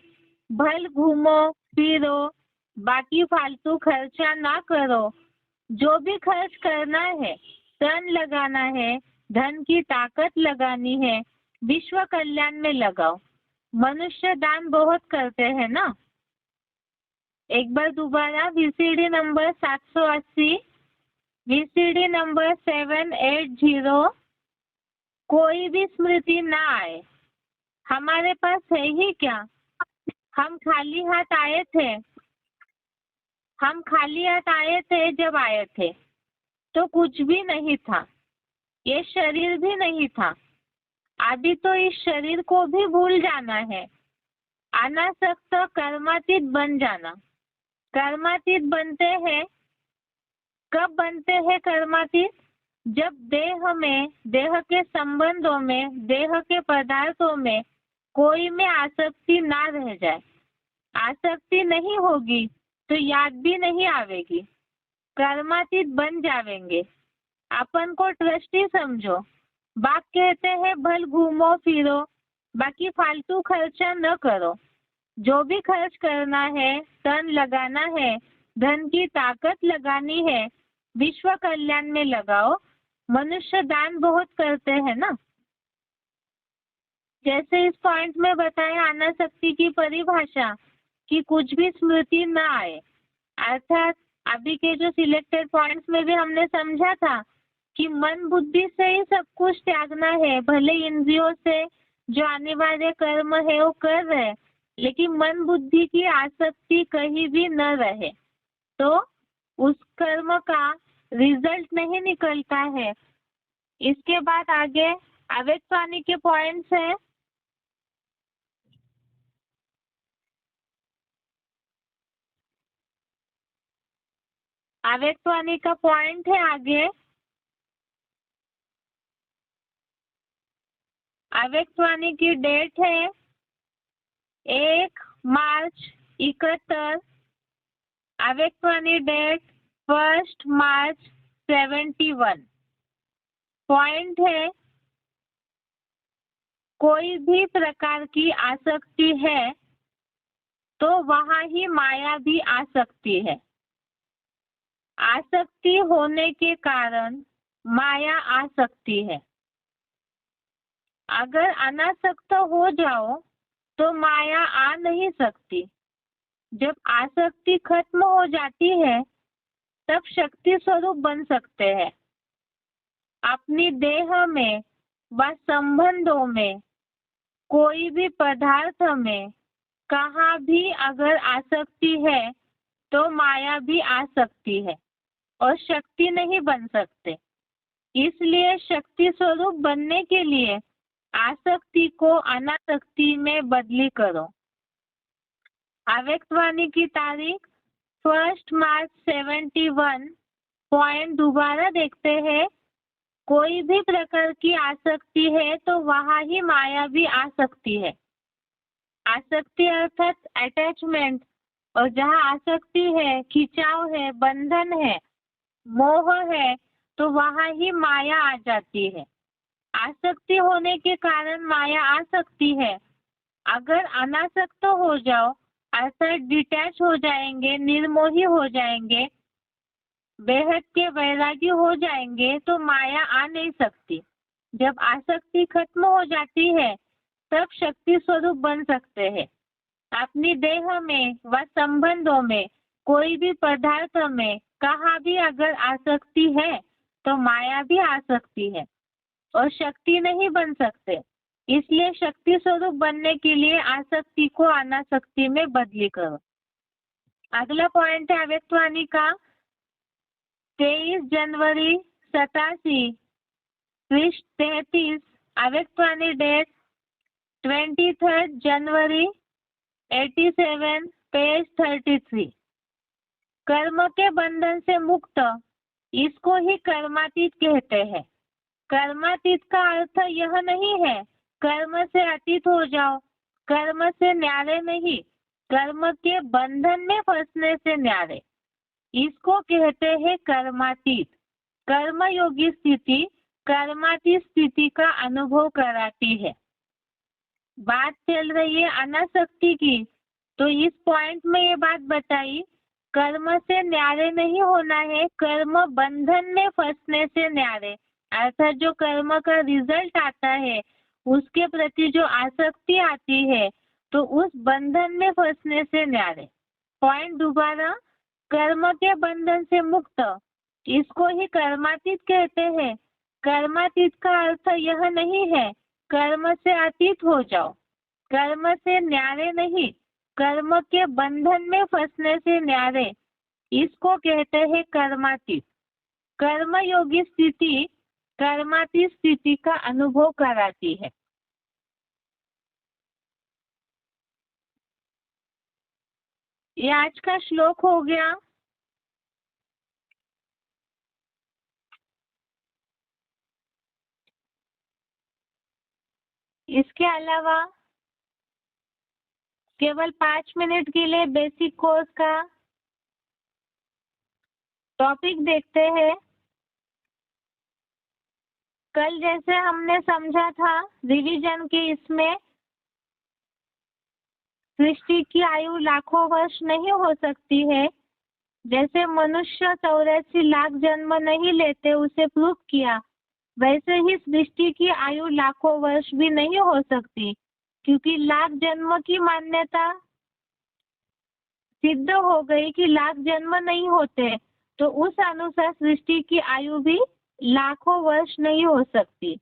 भल घूमो फिरो, बाकी फालतू खर्चा ना करो। जो भी खर्च करना है, तन लगाना है, धन की ताकत लगानी है, विश्व कल्याण में लगाओ। मनुष्य दान बहुत करते हैं ना, एक बार दोबारा VCD नंबर 780, VCD नंबर 780। कोई भी स्मृति ना आए। हमारे पास है ही क्या? हम खाली हाथ आए थे। हम खाली हाथ आए थे जब आए थे तो कुछ भी नहीं था। ये शरीर भी नहीं था। अभी तो इस शरीर को भी भूल जाना है। अनासक्त कर्मातीत बन जाना। कर्मातीत बनते हैं, कब बनते हैं कर्मातीत? जब देह में, देह के संबंधों में, देह के पदार्थों में कोई में आसक्ति ना रह जाए। आसक्ति नहीं होगी तो याद भी नहीं आवेगी। कर्मातीत बन जावेंगे। अपन को ट्रस्टी समझो। बाप कहते हैं भल घूमो फिरो, बाकी फालतू खर्चा न करो। जो भी खर्च करना है, तन लगाना है, धन की ताकत लगानी है, विश्व कल्याण में लगाओ। मनुष्य दान बहुत करते हैं ना। जैसे इस पॉइंट में बताया अनासक्ति की परिभाषा कि कुछ भी स्मृति न आए, अर्थात अभी के जो सिलेक्टेड पॉइंट्स में भी हमने समझा था कि मन बुद्धि से ही सब कुछ त्यागना है। भले इंद्रियों से जो अनिवार्य कर्म है वो कर रहे, लेकिन मन बुद्धि की आसक्ति कहीं भी न रहे तो उस कर्म का रिजल्ट नहीं निकलता है। इसके बाद आगे अव्यक्तवाणी के पॉइंट्स है। अव्यक्तवाणी का पॉइंट है आगे। अव्यक्तवाणी की डेट है 1 मार्च 71। अव्यक्तवाणी डेट 1 मार्च 71। पॉइंट है कोई भी प्रकार की आसक्ति है तो वहाँ ही माया भी आ सकती है। आसक्ति होने के कारण माया आ सकती है। अगर अनासक्त हो जाओ तो माया आ नहीं सकती। जब आसक्ति खत्म हो जाती है तब शक्ति स्वरूप बन सकते हैं। अपनी देह में व संबंधों में, कोई भी पदार्थ में कहाँ भी अगर आसक्ति है तो माया भी आ सकती है और शक्ति नहीं बन सकते। इसलिए शक्ति स्वरूप बनने के लिए आसक्ति को अनासक्ति में बदली करो। अव्यक्तवाणी की तारीख 1 मार्च 71। पॉइंट दोबारा देखते हैं। कोई भी प्रकार की आसक्ति है तो वहाँ ही माया भी आ सकती है। आसक्ति अर्थात अटैचमेंट, और जहाँ आसक्ति है, खिंचाव है, बंधन है, मोह है, तो वहाँ ही माया आ जाती है। आसक्ति होने के कारण माया आ सकती है। अगर अनासक्त हो जाओ अर्थात डिटैच हो जाएंगे, निर्मोही हो जाएंगे, बेहद के वैरागी हो जाएंगे तो माया आ नहीं सकती। जब आसक्ति खत्म हो जाती है तब शक्ति स्वरूप बन सकते हैं। अपनी देह में व संबंधों में, कोई भी पदार्थ में कहाँ भी अगर आसक्ति है तो माया भी आ सकती है और शक्ति नहीं बन सकते। इसलिए शक्ति स्वरूप बनने के लिए आसक्ति को अनासक्ति में बदली करो। अगला पॉइंट है अव्यक्तवाणी का 23 जनवरी 87 पृष्ठ 33। अव्यक्तवाणी डेट 23 जनवरी 87 पेज 33। कर्म के बंधन से मुक्त, इसको ही कर्मातीत कहते हैं। कर्मातीत का अर्थ यह नहीं है कर्म से अतीत हो जाओ, कर्म से न्यारे नहीं, कर्म के बंधन में फंसने से न्यारे, इसको कहते हैं कर्मातीत। कर्मयोगी स्थिति कर्मातीत स्थिति का अनुभव कराती है। बात चल रही है अनासक्ति की, तो इस पॉइंट में ये बात बताई कर्म से न्यारे नहीं होना है, कर्म बंधन में फंसने से न्यारे, अर्थात जो कर्म का रिजल्ट आता है उसके प्रति जो आसक्ति आती है तो उस बंधन में फंसने से न्यारे। पॉइंट दोबारा, कर्म के बंधन से मुक्त, इसको ही कर्मातीत कहते हैं। कर्मातीत का अर्थ यह नहीं है कर्म से अतीत हो जाओ, कर्म से न्यारे नहीं, कर्म के बंधन में फंसने से न्यारे, इसको कहते हैं कर्मातीत। कर्मयोगी स्थिति कर्मातीत स्थिति का अनुभव कराती है। ये आज का श्लोक हो गया। इसके अलावा केवल 5 मिनट के लिए बेसिक कोर्स का टॉपिक देखते हैं। कल जैसे हमने समझा था रिवीजन के, इसमें सृष्टि की आयु लाखों वर्ष नहीं हो सकती है। जैसे मनुष्य 84 लाख जन्म नहीं लेते, उसे प्रूव किया, वैसे ही सृष्टि की आयु लाखों वर्ष भी नहीं हो सकती, क्योंकि लाख जन्म की मान्यता सिद्ध हो गई कि लाख जन्म नहीं होते, तो उस अनुसार सृष्टि की आयु भी लाखों वर्ष नहीं हो सकती।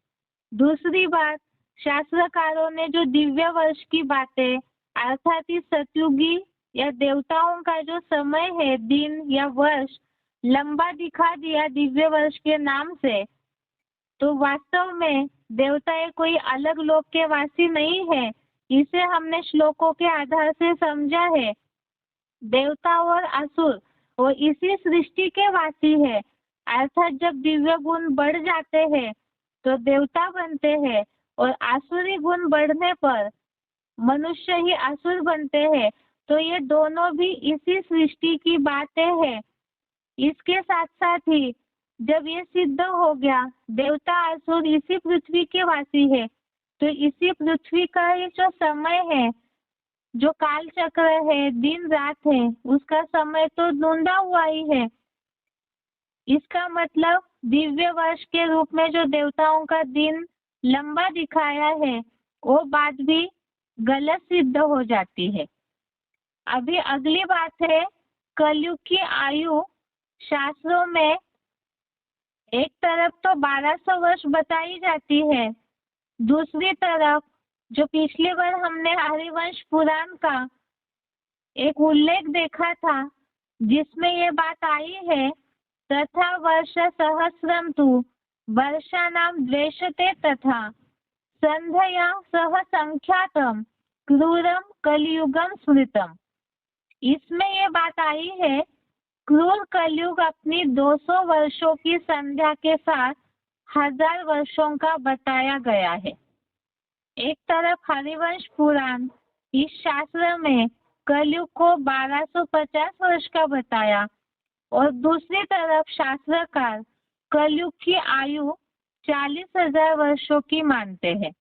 दूसरी बात, शास्त्रकारों ने जो दिव्य वर्ष की बातें, अर्थात इस सतयुगी या देवताओं का जो समय है, दिन या वर्ष लंबा दिखा दिया दिव्य वर्ष के नाम से, तो वास्तव में देवता कोई अलग लोक के वासी नहीं है। इसे हमने श्लोकों के आधार से समझा है। देवता और असुर वो इसी सृष्टि के वासी है, अर्थात जब दिव्य गुण बढ़ जाते हैं तो देवता बनते हैं, और आसुरी गुण बढ़ने पर मनुष्य ही असुर बनते हैं। तो ये दोनों भी इसी सृष्टि की बातें हैं। इसके साथ साथ ही जब ये सिद्ध हो गया देवता असुर इसी पृथ्वी के वासी है, तो इसी पृथ्वी का ये जो समय है, जो काल चक्र है, दिन रात है, उसका समय तो ढूंढा हुआ ही है। इसका मतलब दिव्य वर्ष के रूप में जो देवताओं का दिन लंबा दिखाया है, वो बात भी गलत सिद्ध हो जाती है। अभी अगली बात है, कलयुग की आयु शास्त्रों में एक तरफ तो 1200 वर्ष बताई जाती है, दूसरी तरफ जो पिछली बार हमने हरिवंश पुराण का एक उल्लेख देखा था, जिसमें ये बात आई है, तथा वर्ष सहस्रम तु वर्षाणाम द्वेषते तथा संध्या सह संख्यातम क्रूरम कलियुगम स्मृतम। इसमें ये बात आई है, क्रूर कलयुग अपनी 200 वर्षों की संध्या के साथ 1000 वर्षों का बताया गया है। एक तरफ हरिवंश पुराण इस शास्त्र में कलयुग को 1250 वर्ष का बताया, और दूसरी तरफ शास्त्रकार कलयुग की आयु 40,000 वर्षों की मानते हैं।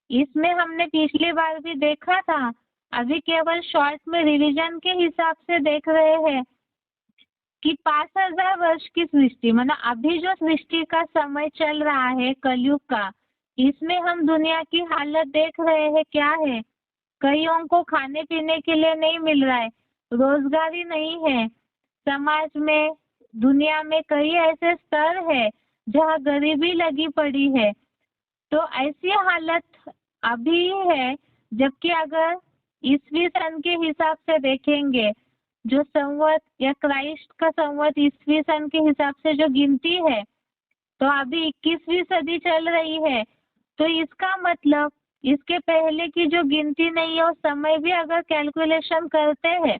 इसमें हमने पिछली बार भी देखा था, अभी केवल शॉर्ट में रिवीजन के हिसाब से देख रहे हैं कि 5000 वर्ष की सृष्टि, मतलब अभी जो सृष्टि का समय चल रहा है कलयुग का, इसमें हम दुनिया की हालत देख रहे हैं क्या है। कईयों को खाने पीने के लिए नहीं मिल रहा है, रोजगारी नहीं है, समाज में दुनिया में कई ऐसे स्तर है जहाँ गरीबी लगी पड़ी है। तो ऐसी हालत अभी है, जबकि अगर ईस्वी सन के हिसाब से देखेंगे, जो संवत या क्राइस्ट का संवत ईस्वी सन के हिसाब से जो गिनती है, तो अभी 21वीं सदी चल रही है। तो इसका मतलब इसके पहले की जो गिनती नहीं है, उस समय भी अगर कैलकुलेशन करते हैं,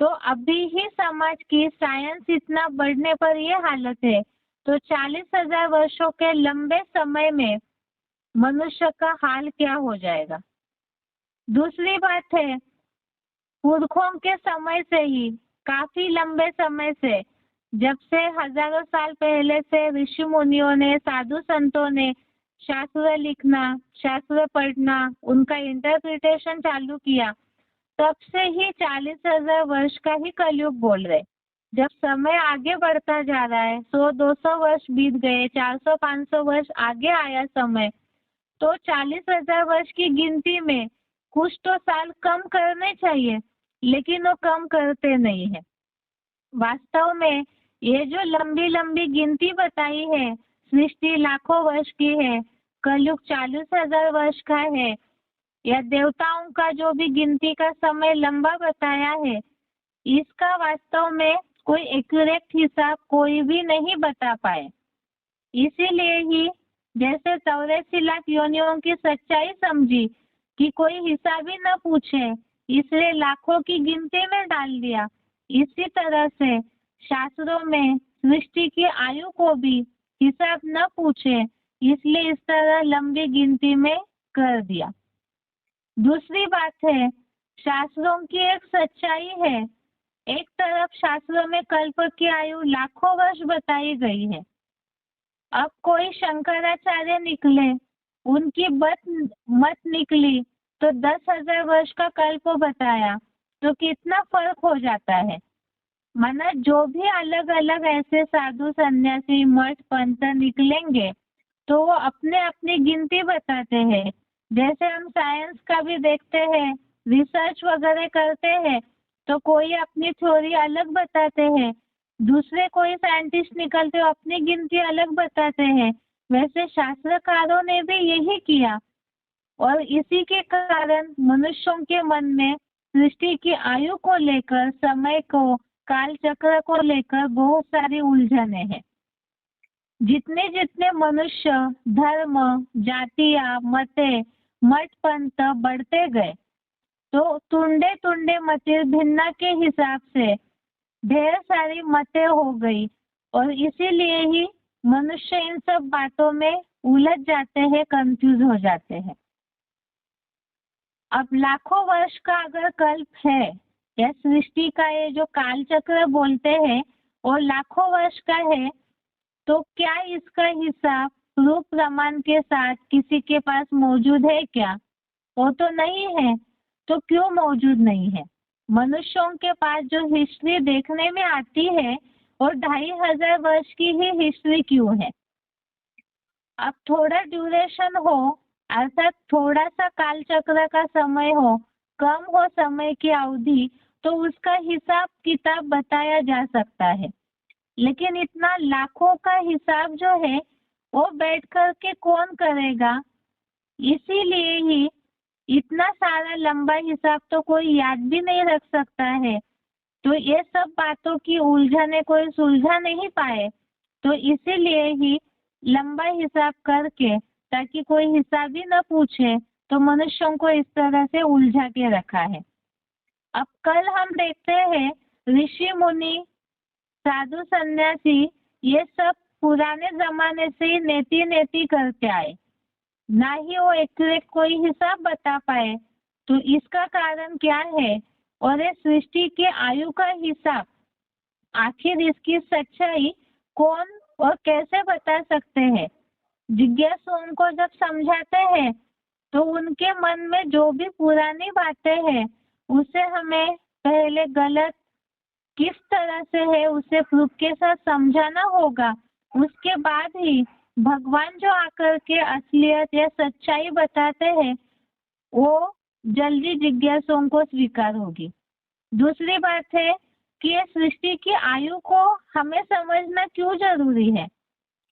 तो अभी ही समाज की साइंस इतना बढ़ने पर ये हालत है। तो 40,000 वर्षों के लंबे समय में मनुष्य का हाल क्या हो जाएगा। दूसरी बात है, पुरखों के समय से ही, काफी लंबे समय से, जब से हजारों साल पहले से ऋषि मुनियों ने, साधु संतों ने शास्त्र लिखना, शास्त्र पढ़ना, उनका इंटरप्रिटेशन चालू किया, तब से ही 40,000 वर्ष का ही कलयुग बोल रहे। जब समय आगे बढ़ता जा रहा है, 100-200 वर्ष बीत गए, 400-500 वर्ष आगे आया समय, तो 40,000 वर्ष की गिनती में कुछ तो साल कम करने चाहिए। लेकिन वो कम करते नहीं है। वास्तव में ये जो लंबी लंबी गिनती बताई है, सृष्टि लाखों वर्ष की है, कलयुग 40,000 वर्ष का है, या देवताओं का जो भी गिनती का समय लंबा बताया है, इसका वास्तव में कोई एक्यूरेट हिसाब कोई भी नहीं बता पाए। इसीलिए ही जैसे 84 लाख योनियों की सच्चाई समझी कि कोई हिसाब ही न पूछे, इसलिए लाखों की गिनती में डाल दिया, इसी तरह से शास्त्रों में सृष्टि की आयु को भी हिसाब न पूछे, इसलिए इस तरह लंबी गिनती में कर दिया। दूसरी बात है, शास्त्रों की एक सच्चाई है। एक तरफ शास्त्रों में कल्प की आयु लाखों वर्ष बताई गई है। अब कोई शंकराचार्य निकले, उनकी मत निकली तो 10,000 वर्ष का कल्प बताया, तो कितना फर्क हो जाता है। माना जो भी अलग अलग ऐसे साधु सन्यासी मठ पंथ निकलेंगे तो वो अपने अपनी गिनती बताते हैं। जैसे हम साइंस का भी देखते हैं, रिसर्च वगैरह करते हैं, तो कोई अपनी थ्योरी अलग बताते हैं, दूसरे कोई साइंटिस्ट निकलते हो अपनी गिनती अलग बताते हैं। वैसे शास्त्रकारों ने भी यही किया और इसी के कारण मनुष्यों के मन में सृष्टि की आयु को लेकर, समय को, काल चक्र को लेकर बहुत सारी उलझने हैं। जितने जितने मनुष्य धर्म, जातियां, मते, मठ पंथ बढ़ते गए तो तुंडे तुंडे मते भिन्ना के हिसाब से ढेर सारी मतें हो गई और इसीलिए ही मनुष्य इन सब बातों में उलझ जाते हैं, कंफ्यूज हो जाते हैं। अब लाखों वर्ष का अगर कल्प है या सृष्टि का ये जो काल चक्र बोलते हैं और लाखों वर्ष का है, तो क्या इसका हिसाब प्रूफ प्रमाण के साथ किसी के पास मौजूद है क्या? वो तो नहीं है। तो क्यों मौजूद नहीं है? मनुष्यों के पास जो हिस्ट्री देखने में आती है और 2,500 वर्ष की ही हिस्ट्री क्यों है? अब थोड़ा ड्यूरेशन हो, अर्थात थोड़ा सा काल चक्र का समय हो, कम हो समय की अवधि, तो उसका हिसाब किताब बताया जा सकता है। लेकिन इतना लाखों का हिसाब जो है वो बैठ कर के कौन करेगा? इसीलिए ही इतना सारा लंबा हिसाब तो कोई याद भी नहीं रख सकता है। तो ये सब बातों की उलझने कोई सुलझा नहीं पाए, तो इसीलिए ही लंबा हिसाब करके, ताकि कोई हिसाब ही न पूछे, तो मनुष्यों को इस तरह से उलझा के रखा है। अब कल हम देखते हैं ऋषि मुनि, साधु सन्यासी, ये सब पुराने जमाने से ही नेति नेति करते आए, ना ही वो एक्यूरेट कोई हिसाब बता पाए। तो इसका कारण क्या है? और ये सृष्टि के आयु का हिसाब, आखिर इसकी सच्चाई कौन और कैसे बता सकते हैं? जिज्ञासुओं को जब समझाते हैं तो उनके मन में जो भी पुरानी बातें हैं उसे हमें पहले गलत किस तरह से है उसे प्रूफ के साथ समझाना होगा। उसके बाद ही भगवान जो आकर के असलियत या सच्चाई बताते हैं वो जल्दी जिज्ञासुओं को स्वीकार होगी। दूसरी बात है कि ये सृष्टि की आयु को हमें समझना क्यों जरूरी है?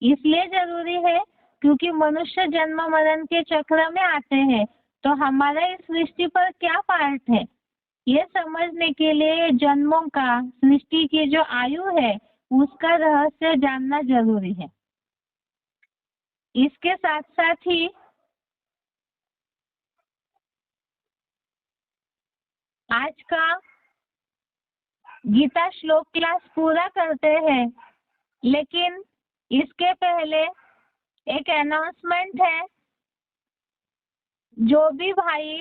इसलिए जरूरी है क्योंकि मनुष्य जन्म मरण के चक्र में आते हैं, तो हमारा इस सृष्टि पर क्या पार्ट है, ये समझने के लिए जन्मों का, सृष्टि की जो आयु है उसका रहस्य जानना जरूरी है। इसके साथ साथ ही आज का गीता श्लोक क्लास पूरा करते हैं, लेकिन इसके पहले एक अनाउंसमेंट है। जो भी भाई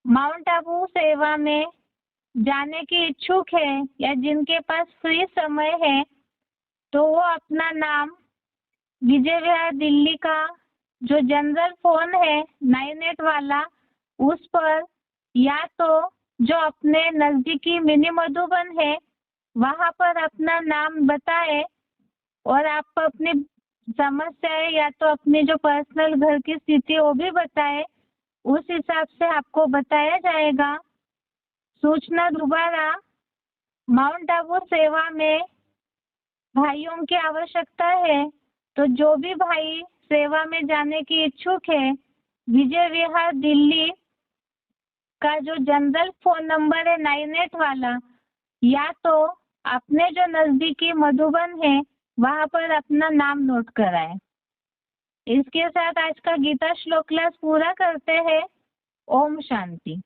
माउंट आबू सेवा में जाने की इच्छुक है या जिनके पास फ्री समय है, तो वो अपना नाम विजय विहार दिल्ली का जो जनरल फोन है 98 वाला, उस पर, या तो जो अपने नजदीकी मिनी मधुबन है वहां पर अपना नाम बताए और आप अपनी समस्याएं या तो अपनी जो पर्सनल घर की स्थिति वो भी बताए, उस हिसाब से आपको बताया जाएगा। सूचना दोबारा माउंट आबू सेवा में भाइयों की आवश्यकता है, तो जो भी भाई सेवा में जाने की इच्छुक है, विजय विहार दिल्ली का जो जनरल फोन नंबर है 98 वाला, या तो अपने जो नजदीकी मधुबन है वहां पर अपना नाम नोट कराएं। इसके साथ आज का गीता श्लोक क्लास पूरा करते हैं। ओम शांति।